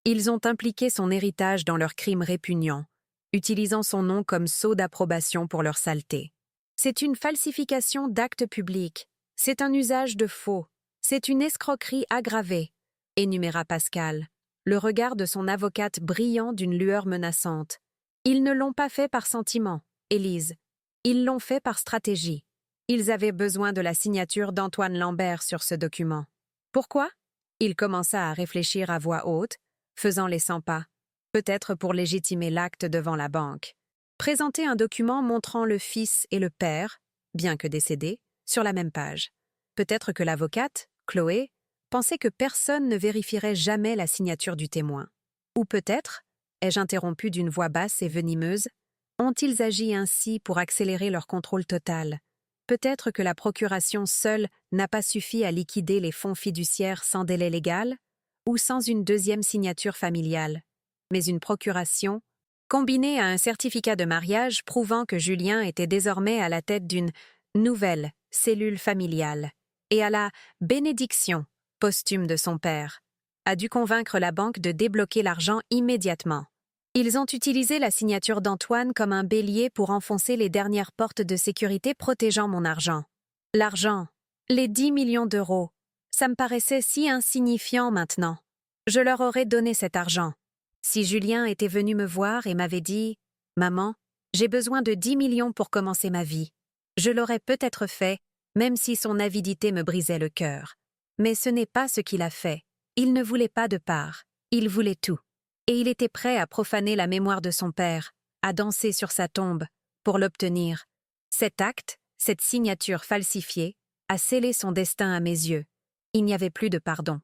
[SPEAKER 1] Ils ont impliqué son héritage dans leurs crimes répugnants, utilisant son nom comme sceau d'approbation pour leur saleté. C'est une falsification d'actes publics, c'est un usage de faux, c'est une escroquerie aggravée, énuméra Pascal, le regard de son avocate brillant d'une lueur menaçante. Ils ne l'ont pas fait par sentiment, Élise. Ils l'ont fait par stratégie. Ils avaient besoin de la signature d'Antoine Lambert sur ce document. Pourquoi? Il commença à réfléchir à voix haute, faisant les 100 pas, peut-être pour légitimer l'acte devant la banque. Présenter un document montrant le fils et le père, bien que décédés, sur la même page. Peut-être que l'avocate, Chloé, pensait que personne ne vérifierait jamais la signature du témoin. Ou peut-être, ai-je interrompu d'une voix basse et venimeuse, ont-ils agi ainsi pour accélérer leur contrôle total? Peut-être que la procuration seule n'a pas suffi à liquider les fonds fiduciaires sans délai légal, ou sans une deuxième signature familiale, mais une procuration, combinée à un certificat de mariage prouvant que Julien était désormais à la tête d'une nouvelle cellule familiale, et à la bénédiction posthume de son père, a dû convaincre la banque de débloquer l'argent immédiatement. Ils ont utilisé la signature d'Antoine comme un bélier pour enfoncer les dernières portes de sécurité protégeant mon argent. L'argent, les 10 millions d'euros, ça me paraissait si insignifiant maintenant. Je leur aurais donné cet argent. Si Julien était venu me voir et m'avait dit « Maman, j'ai besoin de 10 millions pour commencer ma vie », je l'aurais peut-être fait, même si son avidité me brisait le cœur. Mais ce n'est pas ce qu'il a fait. Il ne voulait pas de part. Il voulait tout. Et il était prêt à profaner la mémoire de son père, à danser sur sa tombe, pour l'obtenir. Cet acte, cette signature falsifiée, a scellé son destin à mes yeux. Il n'y avait plus de pardon.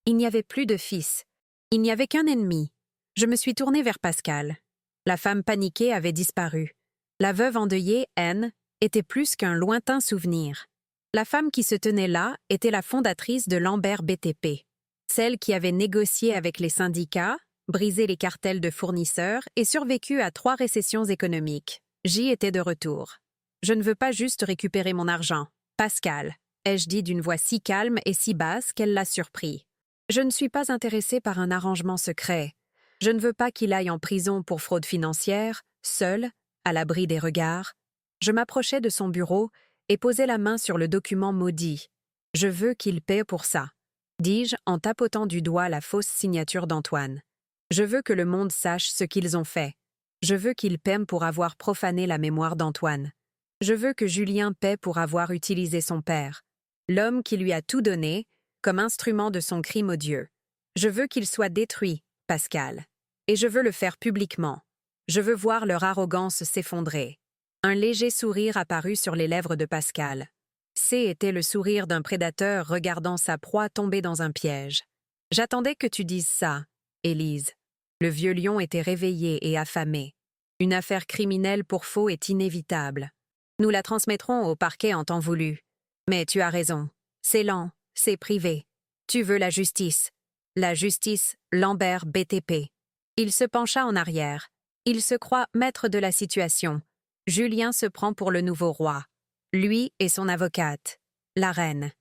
[SPEAKER 1] Il n'y avait plus de fils. Il n'y avait qu'un ennemi. Je me suis tournée vers Pascal. La femme paniquée avait disparu. La veuve endeuillée, Anne, était plus qu'un lointain souvenir. La femme qui se tenait là était la fondatrice de Lambert BTP, celle qui avait négocié avec les syndicats, brisé les cartels de fournisseurs et survécu à 3 récessions économiques. J'y étais de retour. Je ne veux pas juste récupérer mon argent. Pascal, ai-je dit d'une voix si calme et si basse qu'elle l'a surpris. Je ne suis pas intéressée par un arrangement secret. Je ne veux pas qu'il aille en prison pour fraude financière, seul, à l'abri des regards. Je m'approchai de son bureau et posai la main sur le document maudit. Je veux qu'il paie pour ça, dis-je en tapotant du doigt la fausse signature d'Antoine. Je veux que le monde sache ce qu'ils ont fait. Je veux qu'ils paient pour avoir profané la mémoire d'Antoine. Je veux que Julien paie pour avoir utilisé son père, l'homme qui lui a tout donné, comme instrument de son crime odieux. Je veux qu'il soit détruit, Pascal. Et je veux le faire publiquement. Je veux voir leur arrogance s'effondrer. Un léger sourire apparut sur les lèvres de Pascal. C'était le sourire d'un prédateur regardant sa proie tomber dans un piège. J'attendais que tu dises ça, Élise. Le vieux lion était réveillé et affamé. Une affaire criminelle pour faux est inévitable. Nous la transmettrons au parquet en temps voulu. Mais tu as raison. C'est lent, c'est privé. Tu veux la justice. La justice Lambert BTP. Il se pencha en arrière. Il se croit maître de la situation. Julien se prend pour le nouveau roi. Lui et son avocate. La reine.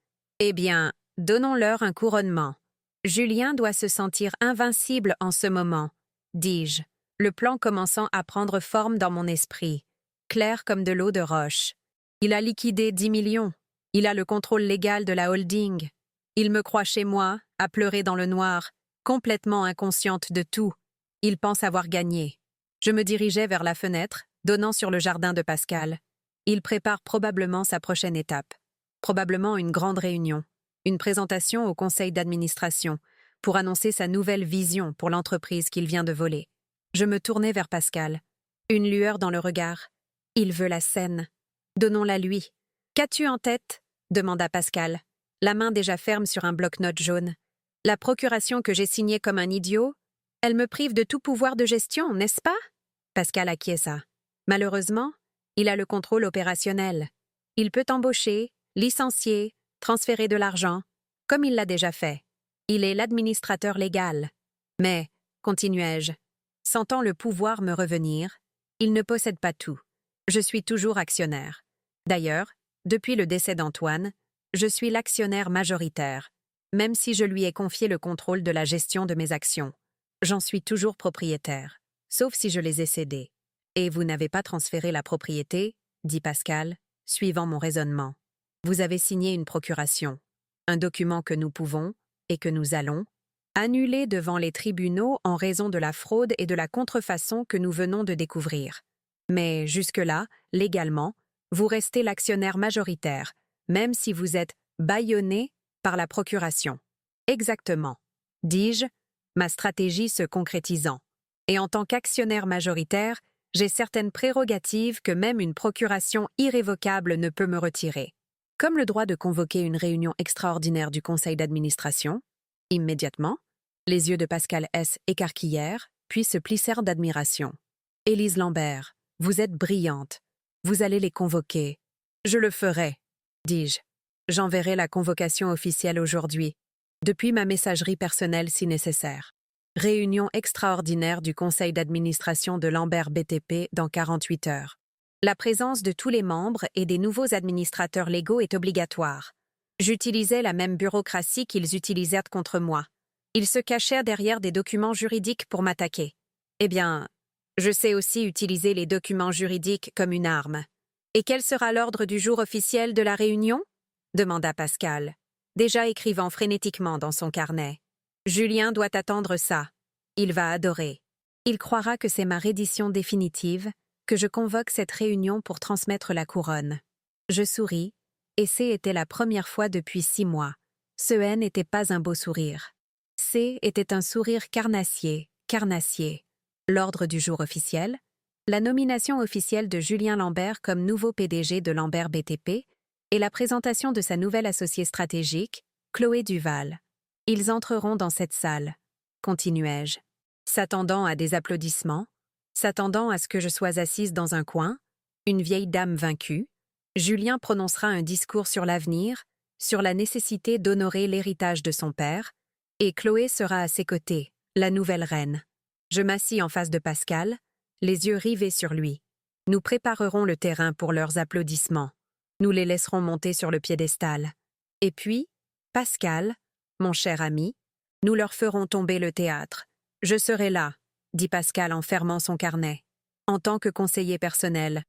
[SPEAKER 1] Eh bien, donnons-leur un couronnement. Julien doit se sentir invincible en ce moment, dis-je, le plan commençant à prendre forme dans mon esprit, clair comme de l'eau de roche. Il a liquidé 10 millions. Il a le contrôle légal de la holding. Il me croit chez moi, à pleurer dans le noir, complètement inconsciente de tout. Il pense avoir gagné. Je me dirigeais vers la fenêtre, donnant sur le jardin de Pascal. Il prépare probablement sa prochaine étape. Probablement une grande réunion. Une présentation au conseil d'administration pour annoncer sa nouvelle vision pour l'entreprise qu'il vient de voler. Je me tournai vers Pascal. Une lueur dans le regard. Il veut la scène. Donnons-la lui. Qu'as-tu en tête ? Demanda Pascal, la main déjà ferme sur un bloc-notes jaune. La procuration que j'ai signée comme un idiot, elle me prive de tout pouvoir de gestion, n'est-ce pas ? Pascal acquiesça. Malheureusement, il a le contrôle opérationnel. Il peut embaucher, licencier, transférer de l'argent, comme il l'a déjà fait. Il est l'administrateur légal. Mais, continuai-je, sentant le pouvoir me revenir, il ne possède pas tout. Je suis toujours actionnaire. D'ailleurs, depuis le décès d'Antoine, je suis l'actionnaire majoritaire, même si je lui ai confié le contrôle de la gestion de mes actions. J'en suis toujours propriétaire, sauf si je les ai cédées. Et vous n'avez pas transféré la propriété, dit Pascal, suivant mon raisonnement. Vous avez signé une procuration, un document que nous pouvons, et que nous allons, annuler devant les tribunaux en raison de la fraude et de la contrefaçon que nous venons de découvrir. Mais jusque-là, légalement, vous restez l'actionnaire majoritaire, même si vous êtes bâillonné par la procuration. Exactement, dis-je, ma stratégie se concrétisant. Et en tant qu'actionnaire majoritaire, j'ai certaines prérogatives que même une procuration irrévocable ne peut me retirer. Comme le droit de convoquer une réunion extraordinaire du conseil d'administration, immédiatement, les yeux de Pascal S. écarquillèrent, puis se plissèrent d'admiration. « Élise Lambert, vous êtes brillante. Vous allez les convoquer. »« Je le ferai, » dis-je. « J'enverrai la convocation officielle aujourd'hui, depuis ma messagerie personnelle si nécessaire. Réunion extraordinaire du conseil d'administration de Lambert BTP dans 48 heures. La présence de tous les membres et des nouveaux administrateurs légaux est obligatoire. J'utilisais la même bureaucratie qu'ils utilisèrent contre moi. Ils se cachèrent derrière des documents juridiques pour m'attaquer. Eh bien, je sais aussi utiliser les documents juridiques comme une arme. Et quel sera l'ordre du jour officiel de la réunion ? Demanda Pascal, déjà écrivant frénétiquement dans son carnet. Julien doit attendre ça. Il va adorer. Il croira que c'est ma reddition définitive, que je convoque cette réunion pour transmettre la couronne. Je souris, et c'était la première fois depuis 6 mois. Ce N n'était pas un beau sourire. C était un sourire carnassier, carnassier. L'ordre du jour officiel, la nomination officielle de Julien Lambert comme nouveau PDG de Lambert BTP et la présentation de sa nouvelle associée stratégique, Chloé Duval. Ils entreront dans cette salle, continuai-je, s'attendant à des applaudissements, s'attendant à ce que je sois assise dans un coin, une vieille dame vaincue. Julien prononcera un discours sur l'avenir, sur la nécessité d'honorer l'héritage de son père, et Chloé sera à ses côtés, la nouvelle reine. Je m'assis en face de Pascal, les yeux rivés sur lui. Nous préparerons le terrain pour leurs applaudissements. Nous les laisserons monter sur le piédestal. Et puis, Pascal, mon cher ami, nous leur ferons tomber le théâtre. Je serai là, dit Pascal en fermant son carnet. En tant que conseiller personnel,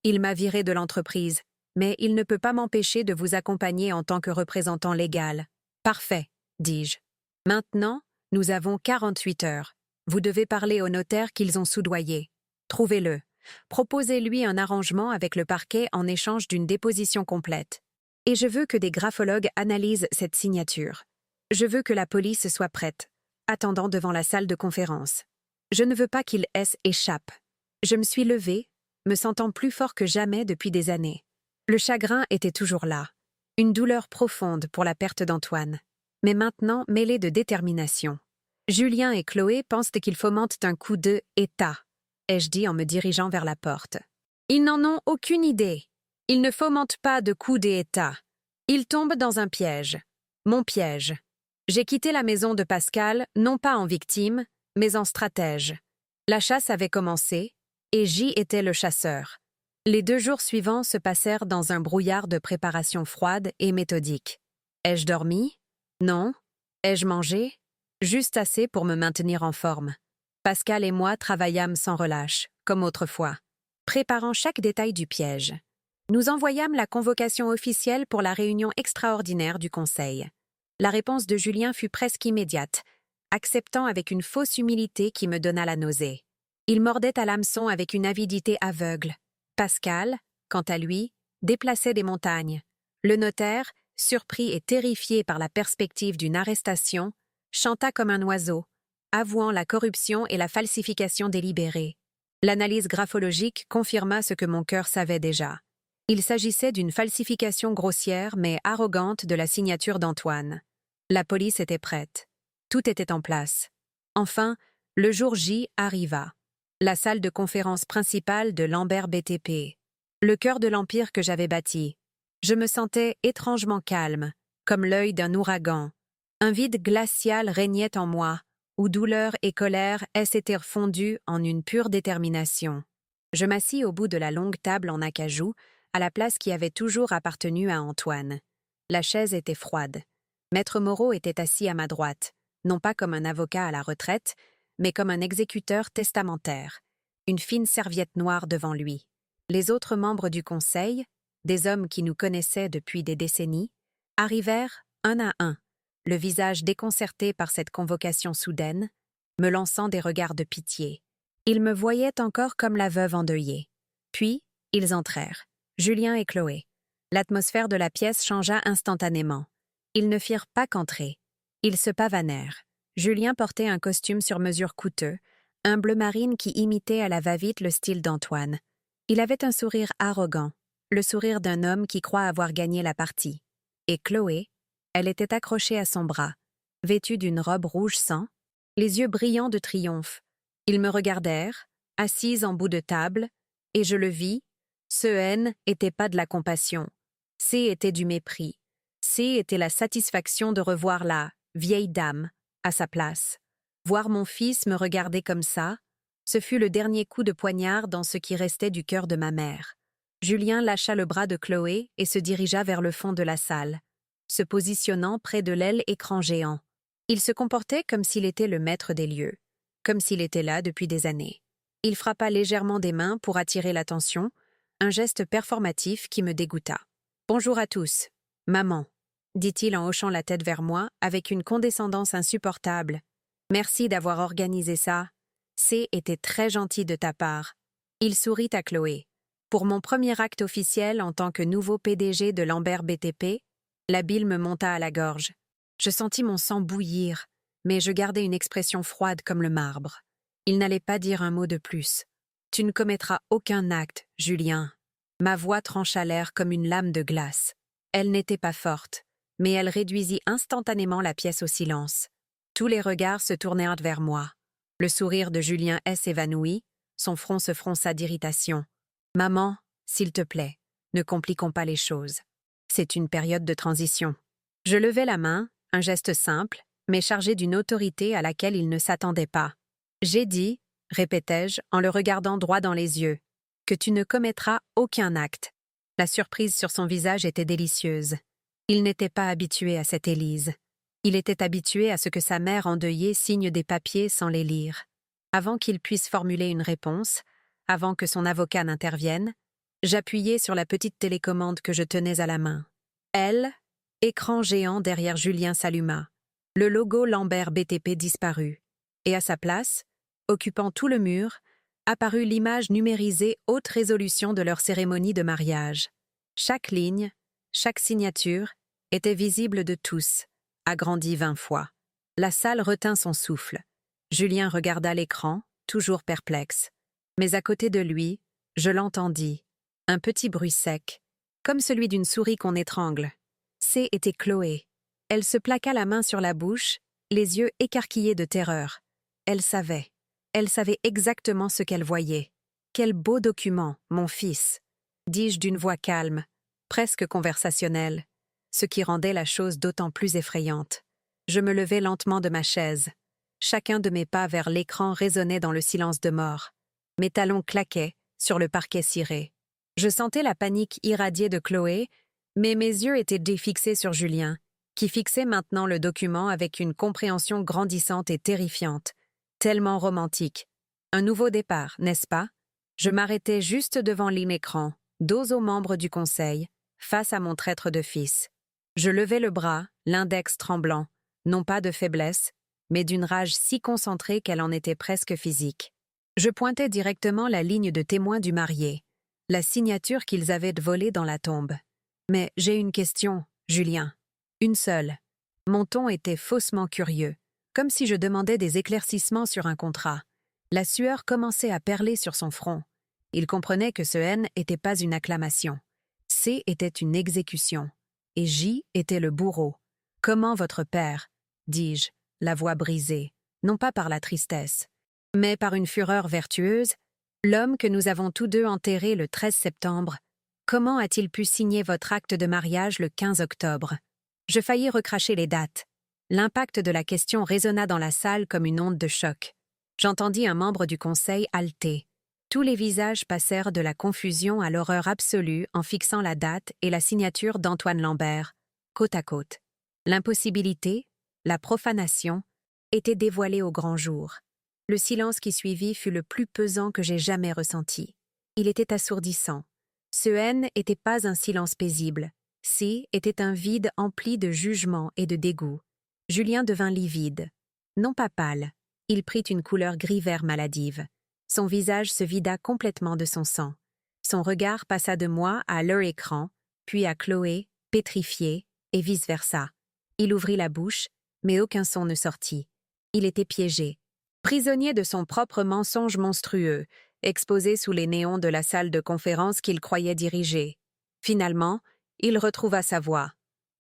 [SPEAKER 1] il m'a viré de l'entreprise, mais il ne peut pas m'empêcher de vous accompagner en tant que représentant légal. Parfait, dis-je. Maintenant, nous avons 48 heures. Vous devez parler au notaire qu'ils ont soudoyé. Trouvez-le. Proposez-lui un arrangement avec le parquet en échange d'une déposition complète. Et je veux que des graphologues analysent cette signature. Je veux que la police soit prête, attendant devant la salle de conférence. Je ne veux pas qu'il échappe. Je me suis levée, me sentant plus fort que jamais depuis des années. Le chagrin était toujours là, une douleur profonde pour la perte d'Antoine, mais maintenant mêlée de détermination. Julien et Chloé pensent qu'ils fomentent un coup de « État », ai-je dit en me dirigeant vers la porte. Ils n'en ont aucune idée. Ils ne fomentent pas de coup d'État. Ils tombent dans un piège. Mon piège. J'ai quitté la maison de Pascal, non pas en victime, mais en stratège. La chasse avait commencé, et j'y étais le chasseur. Les 2 jours suivants se passèrent dans un brouillard de préparation froide et méthodique. Ai-je dormi? Non. Ai-je mangé? Juste assez pour me maintenir en forme. Pascal et moi travaillâmes sans relâche, comme autrefois, préparant chaque détail du piège. Nous envoyâmes la convocation officielle pour la réunion extraordinaire du Conseil. La réponse de Julien fut presque immédiate, acceptant avec une fausse humilité qui me donna la nausée. Il mordait à l'hameçon avec une avidité aveugle. Pascal, quant à lui, déplaçait des montagnes. Le notaire, surpris et terrifié par la perspective d'une arrestation, chanta comme un oiseau, avouant la corruption et la falsification délibérée. L'analyse graphologique confirma ce que mon cœur savait déjà. Il s'agissait d'une falsification grossière mais arrogante de la signature d'Antoine. La police était prête. Tout était en place. Enfin, le jour J arriva. La salle de conférence principale de Lambert BTP. Le cœur de l'empire que j'avais bâti. Je me sentais étrangement calme, comme l'œil d'un ouragan. Un vide glacial régnait en moi, où douleur et colère s'étaient fondues en une pure détermination. Je m'assis au bout de la longue table en acajou, à la place qui avait toujours appartenu à Antoine. La chaise était froide. Maître Moreau était assis à ma droite, non pas comme un avocat à la retraite, mais comme un exécuteur testamentaire, une fine serviette noire devant lui. Les autres membres du conseil, des hommes qui nous connaissaient depuis des décennies, arrivèrent un à un, le visage déconcerté par cette convocation soudaine, me lançant des regards de pitié. Ils me voyaient encore comme la veuve endeuillée. Puis, ils entrèrent, Julien et Chloé. L'atmosphère de la pièce changea instantanément. Ils ne firent pas qu'entrer. Ils se pavanèrent. Julien portait un costume sur mesure coûteux, un bleu marine qui imitait à la va-vite le style d'Antoine. Il avait un sourire arrogant, le sourire d'un homme qui croit avoir gagné la partie. Et Chloé, elle était accrochée à son bras, vêtue d'une robe rouge sang, les yeux brillants de triomphe. Ils me regardèrent, assise en bout de table, et je le vis. Ce N était pas de la compassion. C était du mépris. C était la satisfaction de revoir la vieille dame à sa place. Voir mon fils me regarder comme ça, ce fut le dernier coup de poignard dans ce qui restait du cœur de ma mère. Julien lâcha le bras de Chloé et se dirigea vers le fond de la salle, se positionnant près de l'aile écran géant. Il se comportait comme s'il était le maître des lieux, comme s'il était là depuis des années. Il frappa légèrement des mains pour attirer l'attention, un geste performatif qui me dégoûta. « Bonjour à tous, maman », dit-il en hochant la tête vers moi avec une condescendance insupportable. « Merci d'avoir organisé ça. C était très gentil de ta part. » Il sourit à Chloé. Pour mon premier acte officiel en tant que nouveau PDG de Lambert BTP, la bile me monta à la gorge. Je sentis mon sang bouillir, mais je gardais une expression froide comme le marbre. Il n'allait pas dire un mot de plus. « Tu ne commettras aucun acte, Julien. » Ma voix trancha l'air comme une lame de glace. Elle n'était pas forte, mais elle réduisit instantanément la pièce au silence. Tous les regards se tournèrent vers moi. Le sourire de Julien s'évanouit, son front se fronça d'irritation. « Maman, s'il te plaît, ne compliquons pas les choses. C'est une période de transition. » Je levai la main, un geste simple, mais chargé d'une autorité à laquelle il ne s'attendait pas. « J'ai dit, » répétai-je en le regardant droit dans les yeux, « que tu ne commettras aucun acte. » La surprise sur son visage était délicieuse. Il n'était pas habitué à cette Élise. Il était habitué à ce que sa mère endeuillée signe des papiers sans les lire. Avant qu'il puisse formuler une réponse, avant que son avocat n'intervienne, j'appuyai sur la petite télécommande que je tenais à la main. Elle, écran géant derrière Julien s'alluma. Le logo Lambert BTP disparut. Et à sa place, occupant tout le mur, apparut l'image numérisée haute résolution de leur cérémonie de mariage. Chaque ligne, chaque signature était visible de tous, agrandie 20 fois. La salle retint son souffle. Julien regarda l'écran, toujours perplexe. Mais à côté de lui, je l'entendis. Un petit bruit sec, comme celui d'une souris qu'on étrangle. Était Chloé. Elle se plaqua la main sur la bouche, les yeux écarquillés de terreur. Elle savait exactement ce qu'elle voyait. « Quel beau document, mon fils !» dis-je d'une voix calme, presque conversationnelle, ce qui rendait la chose d'autant plus effrayante. Je me levai lentement de ma chaise. Chacun de mes pas vers l'écran résonnait dans le silence de mort. Mes talons claquaient sur le parquet ciré. Je sentais la panique irradiée de Chloé, mais mes yeux étaient défixés sur Julien, qui fixait maintenant le document avec une compréhension grandissante et terrifiante, tellement romantique. Un nouveau départ, n'est-ce pas? Je m'arrêtais juste devant l'écran, dos aux membres du conseil, face à mon traître de fils. Je levai le bras, l'index tremblant, non pas de faiblesse, mais d'une rage si concentrée qu'elle en était presque physique. Je pointais directement la ligne de témoin du marié, la signature qu'ils avaient volée dans la tombe. Mais j'ai une question, Julien. Une seule. Mon ton était faussement curieux, comme si je demandais des éclaircissements sur un contrat. La sueur commençait à perler sur son front. Il comprenait que ce N n'était pas une acclamation. C était une exécution. Et J était le bourreau. « Comment votre père ?» dis-je, la voix brisée, non pas par la tristesse, mais par une fureur vertueuse, l'homme que nous avons tous deux enterré le 13 septembre, comment a-t-il pu signer votre acte de mariage le 15 octobre? Je faillis recracher les dates. L'impact de la question résonna dans la salle comme une onde de choc. J'entendis un membre du conseil halter. Tous les visages passèrent de la confusion à l'horreur absolue en fixant la date et la signature d'Antoine Lambert, côte à côte. L'impossibilité, la profanation, étaient dévoilées au grand jour. Le silence qui suivit fut le plus pesant que j'ai jamais ressenti. Il était assourdissant. Ce N n'était pas un silence paisible. C était un vide empli de jugement et de dégoût. Julien devint livide. Non pas pâle, il prit une couleur gris-vert maladive. Son visage se vida complètement de son sang. Son regard passa de moi à leur écran, puis à Chloé, pétrifiée, et vice-versa. Il ouvrit la bouche, mais aucun son ne sortit. Il était piégé. Prisonnier de son propre mensonge monstrueux, exposé sous les néons de la salle de conférence qu'il croyait diriger. Finalement, il retrouva sa voix.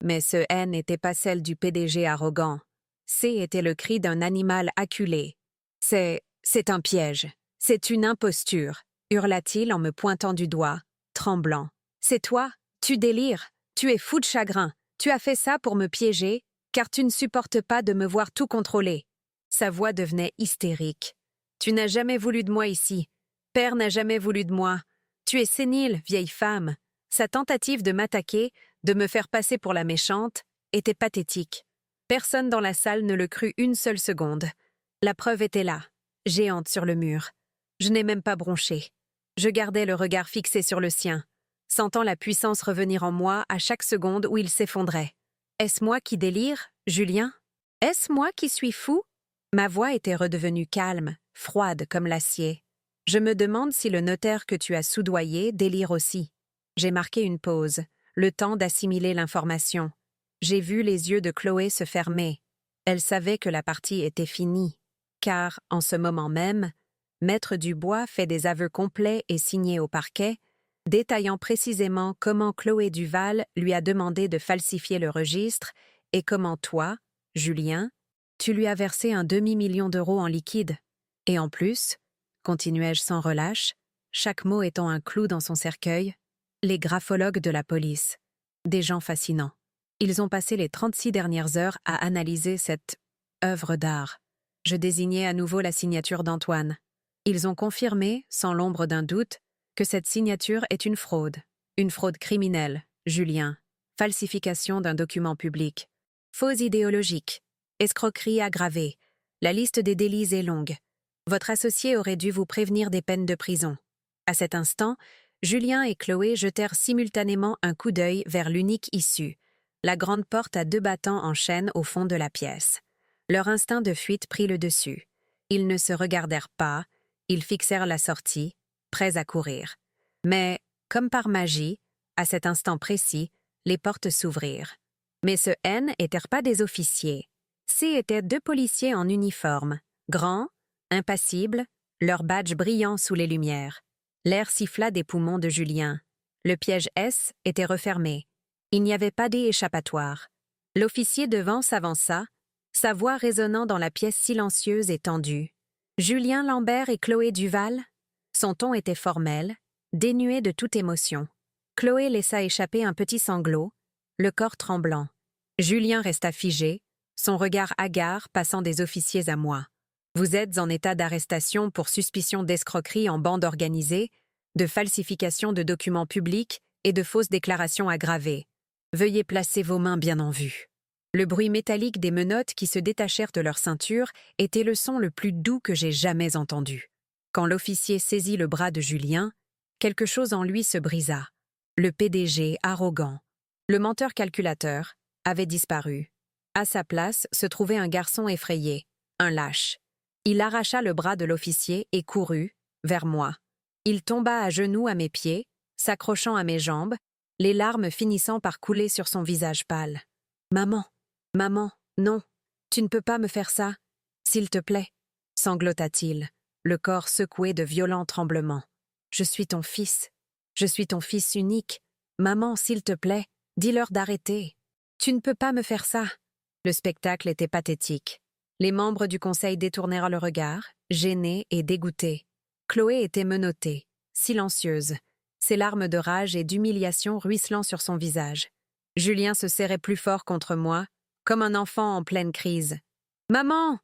[SPEAKER 1] Mais ce N n'était pas celle du PDG arrogant. C était le cri d'un animal acculé. C'est un piège. C'est une imposture, hurla-t-il en me pointant du doigt, tremblant. C'est toi? Tu délires? Tu es fou de chagrin. Tu as fait ça pour me piéger, car tu ne supportes pas de me voir tout contrôler. Sa voix devenait hystérique. Tu n'as jamais voulu de moi ici. Père n'a jamais voulu de moi. Tu es sénile, vieille femme. Sa tentative de m'attaquer, de me faire passer pour la méchante, était pathétique. Personne dans la salle ne le crut une seule seconde. La preuve était là, géante sur le mur. Je n'ai même pas bronché. Je gardais le regard fixé sur le sien, sentant la puissance revenir en moi à chaque seconde où il s'effondrait. Est-ce moi qui délire, Julien? Est-ce moi qui suis fou? Ma voix était redevenue calme, froide comme l'acier. Je me demande si le notaire que tu as soudoyé délire aussi. J'ai marqué une pause, le temps d'assimiler l'information. J'ai vu les yeux de Chloé se fermer. Elle savait que la partie était finie, car, en ce moment même, Maître Dubois fait des aveux complets et signés au parquet, détaillant précisément comment Chloé Duval lui a demandé de falsifier le registre et comment toi, Julien, tu lui as versé un demi-million d'euros en liquide. Et en plus, continuai-je sans relâche, chaque mot étant un clou dans son cercueil, les graphologues de la police. Des gens fascinants. Ils ont passé les 36 dernières heures à analyser cette œuvre d'art. Je désignai à nouveau la signature d'Antoine. Ils ont confirmé, sans l'ombre d'un doute, que cette signature est une fraude criminelle, Julien, falsification d'un document public, faux idéologique, escroquerie aggravée. La liste des délits est longue. Votre associé aurait dû vous prévenir des peines de prison. À cet instant, Julien et Chloé jetèrent simultanément un coup d'œil vers l'unique issue, la grande porte à 2 battants en chaîne au fond de la pièce. Leur instinct de fuite prit le dessus. Ils ne se regardèrent pas, ils fixèrent la sortie, prêts à courir. Mais, comme par magie, à cet instant précis, les portes s'ouvrirent. Mais ce N n'étaient pas des officiers. C étaient 2 policiers en uniforme, grands, impassibles, leurs badges brillants sous les lumières. L'air siffla des poumons de Julien. Le piège S était refermé. Il n'y avait pas d'échappatoire. L'officier devant s'avança, sa voix résonnant dans la pièce silencieuse et tendue. Julien Lambert et Chloé Duval? Son ton était formel, dénué de toute émotion. Chloé laissa échapper un petit sanglot, le corps tremblant. Julien resta figé, son regard hagard passant des officiers à moi. Vous êtes en état d'arrestation pour suspicion d'escroquerie en bande organisée, de falsification de documents publics et de fausses déclarations aggravées. Veuillez placer vos mains bien en vue. Le bruit métallique des menottes qui se détachèrent de leur ceinture était le son le plus doux que j'ai jamais entendu. Quand l'officier saisit le bras de Julien, quelque chose en lui se brisa. Le PDG arrogant, le menteur calculateur, avait disparu. À sa place se trouvait un garçon effrayé, un lâche. Il arracha le bras de l'officier et courut, vers moi. Il tomba à genoux à mes pieds, s'accrochant à mes jambes, les larmes finissant par couler sur son visage pâle. « Maman, maman, non, tu ne peux pas me faire ça, s'il te plaît, » sanglota-t-il, le corps secoué de violents tremblements. « Je suis ton fils unique. Maman, s'il te plaît, dis-leur d'arrêter. Tu ne peux pas me faire ça. » Le spectacle était pathétique. Les membres du conseil détournèrent le regard, gênés et dégoûtés. Chloé était menottée, silencieuse, ses larmes de rage et d'humiliation ruisselant sur son visage. Julien se serrait plus fort contre moi, comme un enfant en pleine crise. « Maman !»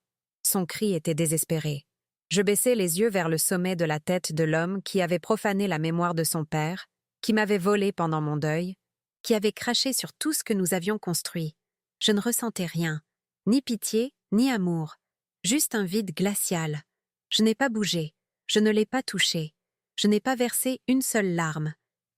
[SPEAKER 1] Son cri était désespéré. Je baissai les yeux vers le sommet de la tête de l'homme qui avait profané la mémoire de son père, qui m'avait volé pendant mon deuil, qui avait craché sur tout ce que nous avions construit. Je ne ressentais rien, ni pitié, ni amour, juste un vide glacial. Je n'ai pas bougé, je ne l'ai pas touché, je n'ai pas versé une seule larme.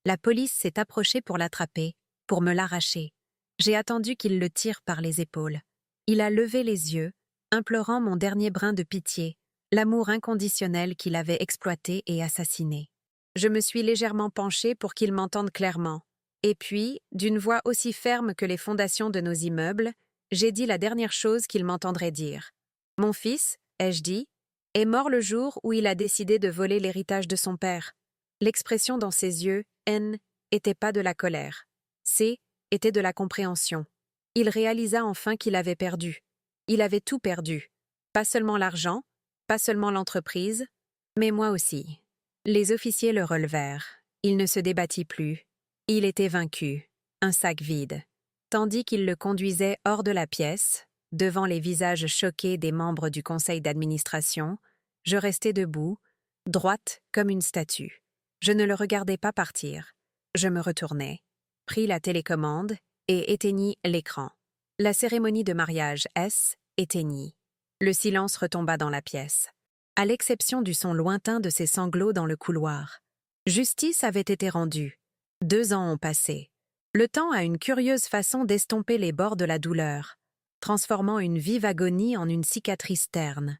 [SPEAKER 1] La police s'est approchée pour l'attraper, pour me l'arracher. J'ai attendu qu'il le tire par les épaules. Il a levé les yeux, implorant mon dernier brin de pitié, l'amour inconditionnel qu'il avait exploité et assassiné. Je me suis légèrement penchée pour qu'il m'entende clairement. Et puis, d'une voix aussi ferme que les fondations de nos immeubles, j'ai dit la dernière chose qu'il m'entendrait dire. « Mon fils, ai-je dit, est mort le jour où il a décidé de voler l'héritage de son père. » L'expression dans ses yeux, N, était pas de la colère. C, était de la compréhension. Il réalisa enfin qu'il avait perdu. Il avait tout perdu. Pas seulement l'argent, pas seulement l'entreprise, mais moi aussi. Les officiers le relevèrent. Il ne se débattit plus. Il était vaincu, un sac vide. Tandis qu'il le conduisait hors de la pièce, devant les visages choqués des membres du conseil d'administration, je restais debout, droite comme une statue. Je ne le regardais pas partir. Je me retournai, pris la télécommande et éteignis l'écran. La cérémonie de mariage S éteignit. Le silence retomba dans la pièce, à l'exception du son lointain de ses sanglots dans le couloir. Justice avait été rendue. 2 ans ont passé. Le temps a une curieuse façon d'estomper les bords de la douleur, transformant une vive agonie en une cicatrice terne.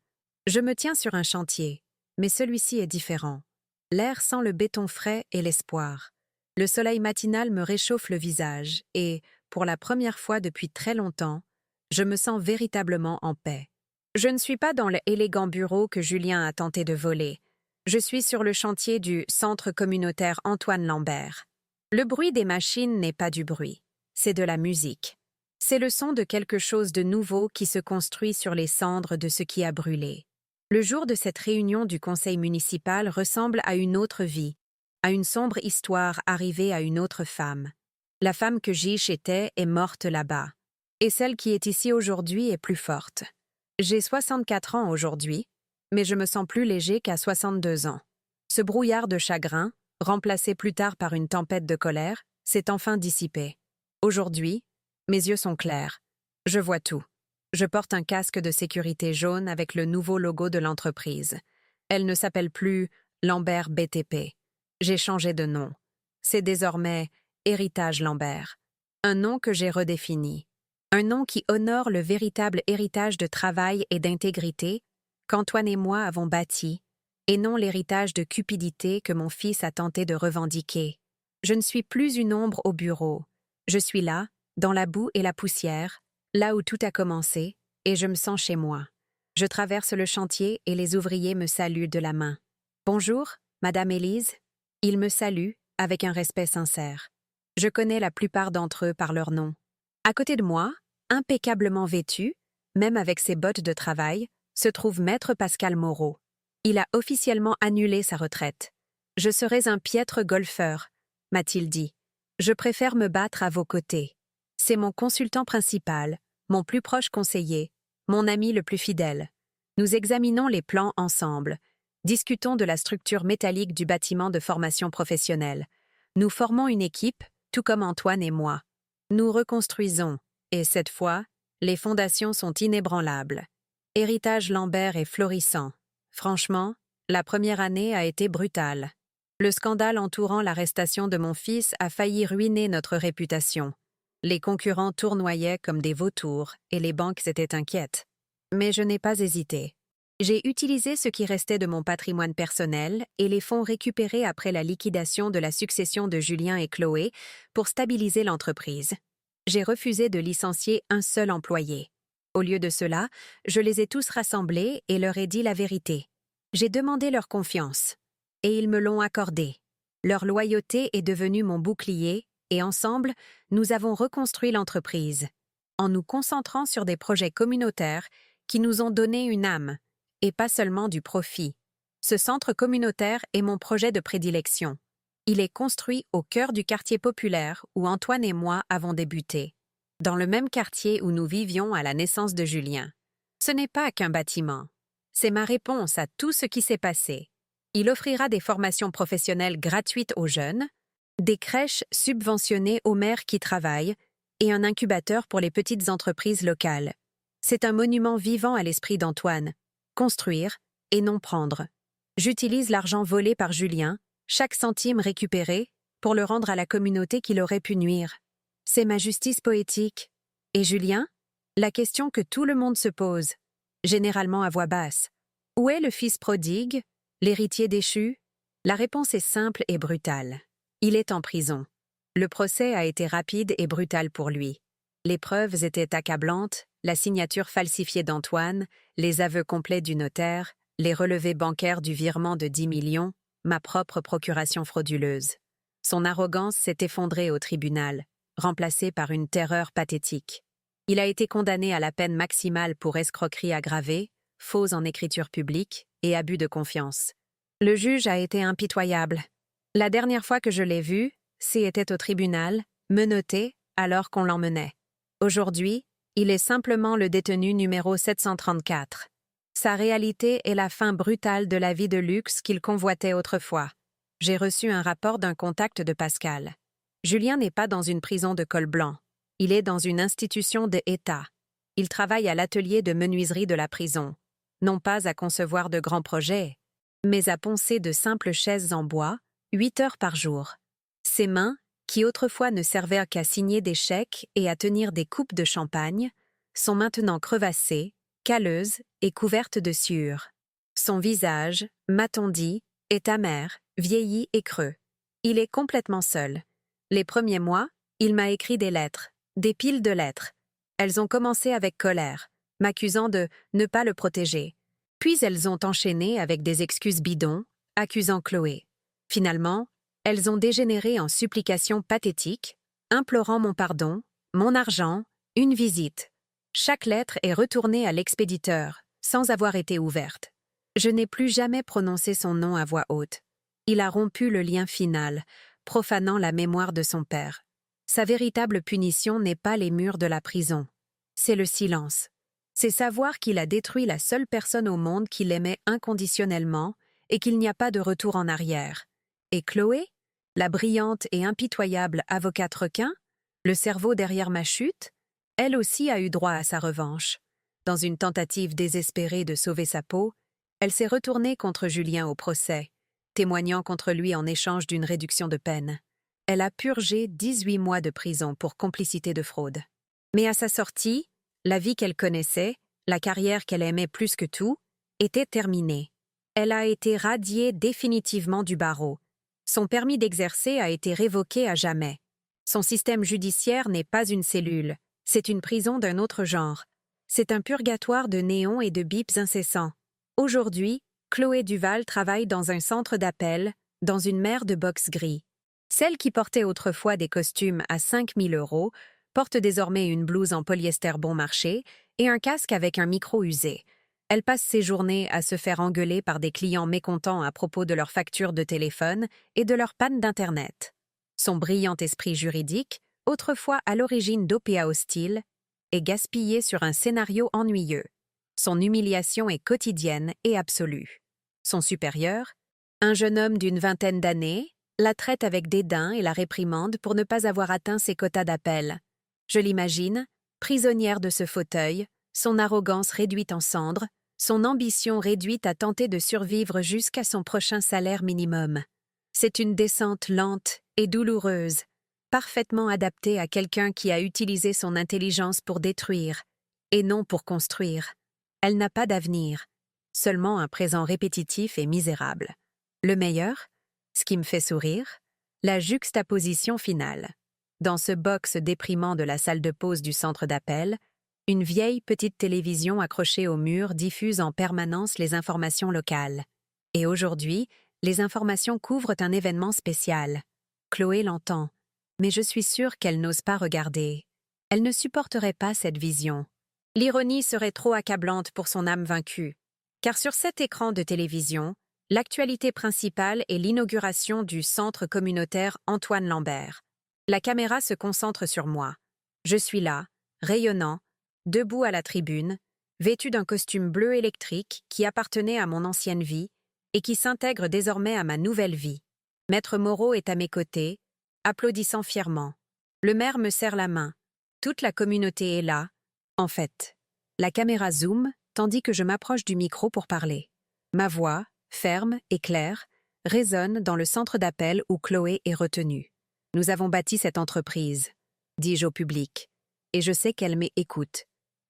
[SPEAKER 1] Je me tiens sur un chantier, mais celui-ci est différent. L'air sent le béton frais et l'espoir. Le soleil matinal me réchauffe le visage et, pour la première fois depuis très longtemps, je me sens véritablement en paix. Je ne suis pas dans l'élégant bureau que Julien a tenté de voler. Je suis sur le chantier du Centre communautaire Antoine Lambert. Le bruit des machines n'est pas du bruit, c'est de la musique. C'est le son de quelque chose de nouveau qui se construit sur les cendres de ce qui a brûlé. Le jour de cette réunion du conseil municipal ressemble à une autre vie, à une sombre histoire arrivée à une autre femme. La femme que Jiche était est morte là-bas, et celle qui est ici aujourd'hui est plus forte. J'ai 64 ans aujourd'hui, mais je me sens plus léger qu'à 62 ans. Ce brouillard de chagrin, remplacé plus tard par une tempête de colère, s'est enfin dissipé. Aujourd'hui, mes yeux sont clairs. Je vois tout. Je porte un casque de sécurité jaune avec le nouveau logo de l'entreprise. Elle ne s'appelle plus Lambert BTP. J'ai changé de nom. C'est désormais Héritage Lambert. Un nom que j'ai redéfini. Un nom qui honore le véritable héritage de travail et d'intégrité qu'Antoine et moi avons bâti, et non l'héritage de cupidité que mon fils a tenté de revendiquer. Je ne suis plus une ombre au bureau. Je suis là, dans la boue et la poussière, là où tout a commencé, et je me sens chez moi. Je traverse le chantier et les ouvriers me saluent de la main. « Bonjour, Madame Élise ». Ils me saluent avec un respect sincère. Je connais la plupart d'entre eux par leur nom. À côté de moi, impeccablement vêtu, même avec ses bottes de travail, se trouve Maître Pascal Moreau. Il a officiellement annulé sa retraite. « Je serais un piètre golfeur », m'a-t-il dit. « Je préfère me battre à vos côtés. C'est mon consultant principal, mon plus proche conseiller, mon ami le plus fidèle. Nous examinons les plans ensemble. Discutons de la structure métallique du bâtiment de formation professionnelle. Nous formons une équipe, tout comme Antoine et moi. Nous reconstruisons, et cette fois, les fondations sont inébranlables. Héritage Lambert est florissant. Franchement, la première année a été brutale. Le scandale entourant l'arrestation de mon fils a failli ruiner notre réputation. Les concurrents tournoyaient comme des vautours et les banques étaient inquiètes. Mais je n'ai pas hésité. J'ai utilisé ce qui restait de mon patrimoine personnel et les fonds récupérés après la liquidation de la succession de Julien et Chloé pour stabiliser l'entreprise. J'ai refusé de licencier un seul employé. Au lieu de cela, je les ai tous rassemblés et leur ai dit la vérité. J'ai demandé leur confiance, et ils me l'ont accordée. Leur loyauté est devenue mon bouclier, et ensemble, nous avons reconstruit l'entreprise, en nous concentrant sur des projets communautaires qui nous ont donné une âme, et pas seulement du profit. Ce centre communautaire est mon projet de prédilection. Il est construit au cœur du quartier populaire où Antoine et moi avons débuté, dans le même quartier où nous vivions à la naissance de Julien. Ce n'est pas qu'un bâtiment. C'est ma réponse à tout ce qui s'est passé. Il offrira des formations professionnelles gratuites aux jeunes, des crèches subventionnées aux mères qui travaillent et un incubateur pour les petites entreprises locales. C'est un monument vivant à l'esprit d'Antoine. Construire et non prendre. J'utilise l'argent volé par Julien, chaque centime récupéré, pour le rendre à la communauté qui l'aurait pu nuire. C'est ma justice poétique. Et Julien? La question que tout le monde se pose, généralement à voix basse. Où est le fils prodigue, l'héritier déchu? La réponse est simple et brutale. Il est en prison. Le procès a été rapide et brutal pour lui. Les preuves étaient accablantes, la signature falsifiée d'Antoine, les aveux complets du notaire, les relevés bancaires du virement de 10 millions, ma propre procuration frauduleuse. Son arrogance s'est effondrée au tribunal, remplacée par une terreur pathétique. Il a été condamné à la peine maximale pour escroquerie aggravée, faux en écriture publique et abus de confiance. Le juge a été impitoyable. La dernière fois que je l'ai vu, c'était au tribunal, menotté, alors qu'on l'emmenait. Aujourd'hui, il est simplement le détenu numéro 734. Sa réalité est la fin brutale de la vie de luxe qu'il convoitait autrefois. J'ai reçu un rapport d'un contact de Pascal. Julien n'est pas dans une prison de col blanc. Il est dans une institution de État. Il travaille à l'atelier de menuiserie de la prison. Non pas à concevoir de grands projets, mais à poncer de simples chaises en bois, 8 heures par jour. Ses mains, qui autrefois ne servaient qu'à signer des chèques et à tenir des coupes de champagne, sont maintenant crevassées, calleuses et couvertes de sueur. Son visage, m'a-t-on dit, est amer, vieilli et creux. Il est complètement seul. Les premiers mois, il m'a écrit des lettres, des piles de lettres. Elles ont commencé avec colère, m'accusant de ne pas le protéger. Puis elles ont enchaîné avec des excuses bidons, accusant Chloé. Finalement, elles ont dégénéré en supplications pathétiques, implorant mon pardon, mon argent, une visite. Chaque lettre est retournée à l'expéditeur, sans avoir été ouverte. Je n'ai plus jamais prononcé son nom à voix haute. Il a rompu le lien final, profanant la mémoire de son père. Sa véritable punition n'est pas les murs de la prison. C'est le silence. C'est savoir qu'il a détruit la seule personne au monde qui l'aimait inconditionnellement et qu'il n'y a pas de retour en arrière. Et Chloé, la brillante et impitoyable avocate requin, le cerveau derrière ma chute, elle aussi a eu droit à sa revanche. Dans une tentative désespérée de sauver sa peau, elle s'est retournée contre Julien au procès, témoignant contre lui en échange d'une réduction de peine. Elle a purgé 18 mois de prison pour complicité de fraude. Mais à sa sortie, la vie qu'elle connaissait, la carrière qu'elle aimait plus que tout, était terminée. Elle a été radiée définitivement du barreau. Son permis d'exercer a été révoqué à jamais. Son système judiciaire n'est pas une cellule, c'est une prison d'un autre genre. C'est un purgatoire de néons et de bips incessants. Aujourd'hui, Chloé Duval travaille dans un centre d'appel, dans une mer de box gris. Celle qui portait autrefois des costumes à 5 000 € porte désormais une blouse en polyester bon marché et un casque avec un micro usé. Elle passe ses journées à se faire engueuler par des clients mécontents à propos de leurs factures de téléphone et de leur panne d'Internet. Son brillant esprit juridique, autrefois à l'origine d'OPA hostiles, est gaspillé sur un scénario ennuyeux. Son humiliation est quotidienne et absolue. Son supérieur, un jeune homme d'une vingtaine d'années, la traite avec dédain et la réprimande pour ne pas avoir atteint ses quotas d'appel. Je l'imagine, prisonnière de ce fauteuil, son arrogance réduite en cendres, son ambition réduite à tenter de survivre jusqu'à son prochain salaire minimum. C'est une descente lente et douloureuse, parfaitement adaptée à quelqu'un qui a utilisé son intelligence pour détruire, et non pour construire. Elle n'a pas d'avenir, seulement un présent répétitif et misérable. Le meilleur, ce qui me fait sourire, la juxtaposition finale. Dans ce box déprimant de la salle de pause du centre d'appel, une vieille petite télévision accrochée au mur diffuse en permanence les informations locales. Et aujourd'hui, les informations couvrent un événement spécial. Chloé l'entend, mais je suis sûre qu'elle n'ose pas regarder. Elle ne supporterait pas cette vision. L'ironie serait trop accablante pour son âme vaincue, car sur cet écran de télévision, l'actualité principale est l'inauguration du centre communautaire Antoine Lambert. La caméra se concentre sur moi. Je suis là, rayonnant, debout à la tribune, vêtu d'un costume bleu électrique qui appartenait à mon ancienne vie et qui s'intègre désormais à ma nouvelle vie. Maître Moreau est à mes côtés, applaudissant fièrement. Le maire me serre la main. Toute la communauté est là. En fait, la caméra zoome tandis que je m'approche du micro pour parler. Ma voix, ferme et claire, résonne dans le centre d'appel où Chloé est retenue. Nous avons bâti cette entreprise, dis-je au public, et je sais qu'elle m'écoute,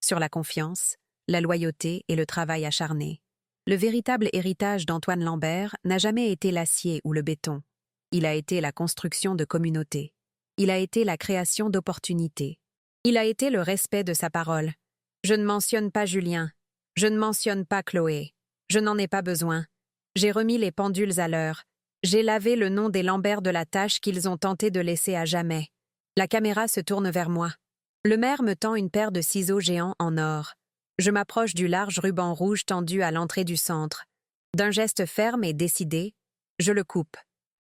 [SPEAKER 1] sur la confiance, la loyauté et le travail acharné. Le véritable héritage d'Antoine Lambert n'a jamais été l'acier ou le béton. Il a été la construction de communautés. Il a été la création d'opportunités. Il a été le respect de sa parole. Je ne mentionne pas Julien. Je ne mentionne pas Chloé. Je n'en ai pas besoin. J'ai remis les pendules à l'heure. J'ai lavé le nom des Lambert de la tâche qu'ils ont tenté de laisser à jamais. La caméra se tourne vers moi. Le maire me tend une paire de ciseaux géants en or. Je m'approche du large ruban rouge tendu à l'entrée du centre. D'un geste ferme et décidé, je le coupe.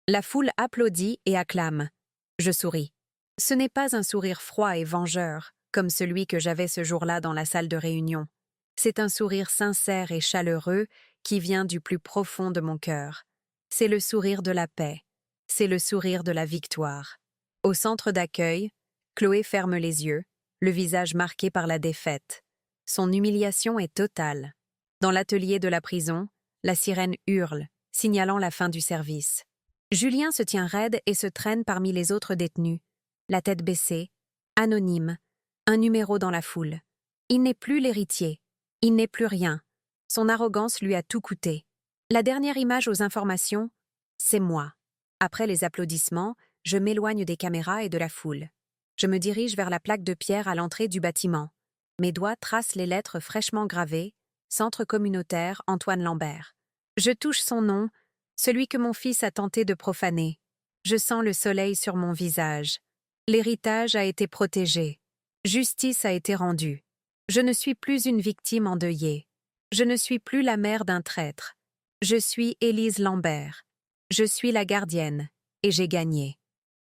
[SPEAKER 1] La foule applaudit et acclame. Je souris. Ce n'est pas un sourire froid et vengeur, comme celui que j'avais ce jour-là dans la salle de réunion. C'est un sourire sincère et chaleureux qui vient du plus profond de mon cœur. C'est le sourire de la paix. C'est le sourire de la victoire. Au centre d'accueil, Chloé ferme les yeux, le visage marqué par la défaite. Son humiliation est totale. Dans l'atelier de la prison, la sirène hurle, signalant la fin du service. Julien se tient raide et se traîne parmi les autres détenus, la tête baissée, anonyme, un numéro dans la foule. Il n'est plus l'héritier. Il n'est plus rien. Son arrogance lui a tout coûté. La dernière image aux informations, c'est moi. Après les applaudissements, je m'éloigne des caméras et de la foule. Je me dirige vers la plaque de pierre à l'entrée du bâtiment. Mes doigts tracent les lettres fraîchement gravées, Centre communautaire Antoine Lambert. Je touche son nom, celui que mon fils a tenté de profaner. Je sens le soleil sur mon visage. L'héritage a été protégé. Justice a été rendue. Je ne suis plus une victime endeuillée. Je ne suis plus la mère d'un traître. Je suis Élise Lambert. Je suis la gardienne, et j'ai gagné.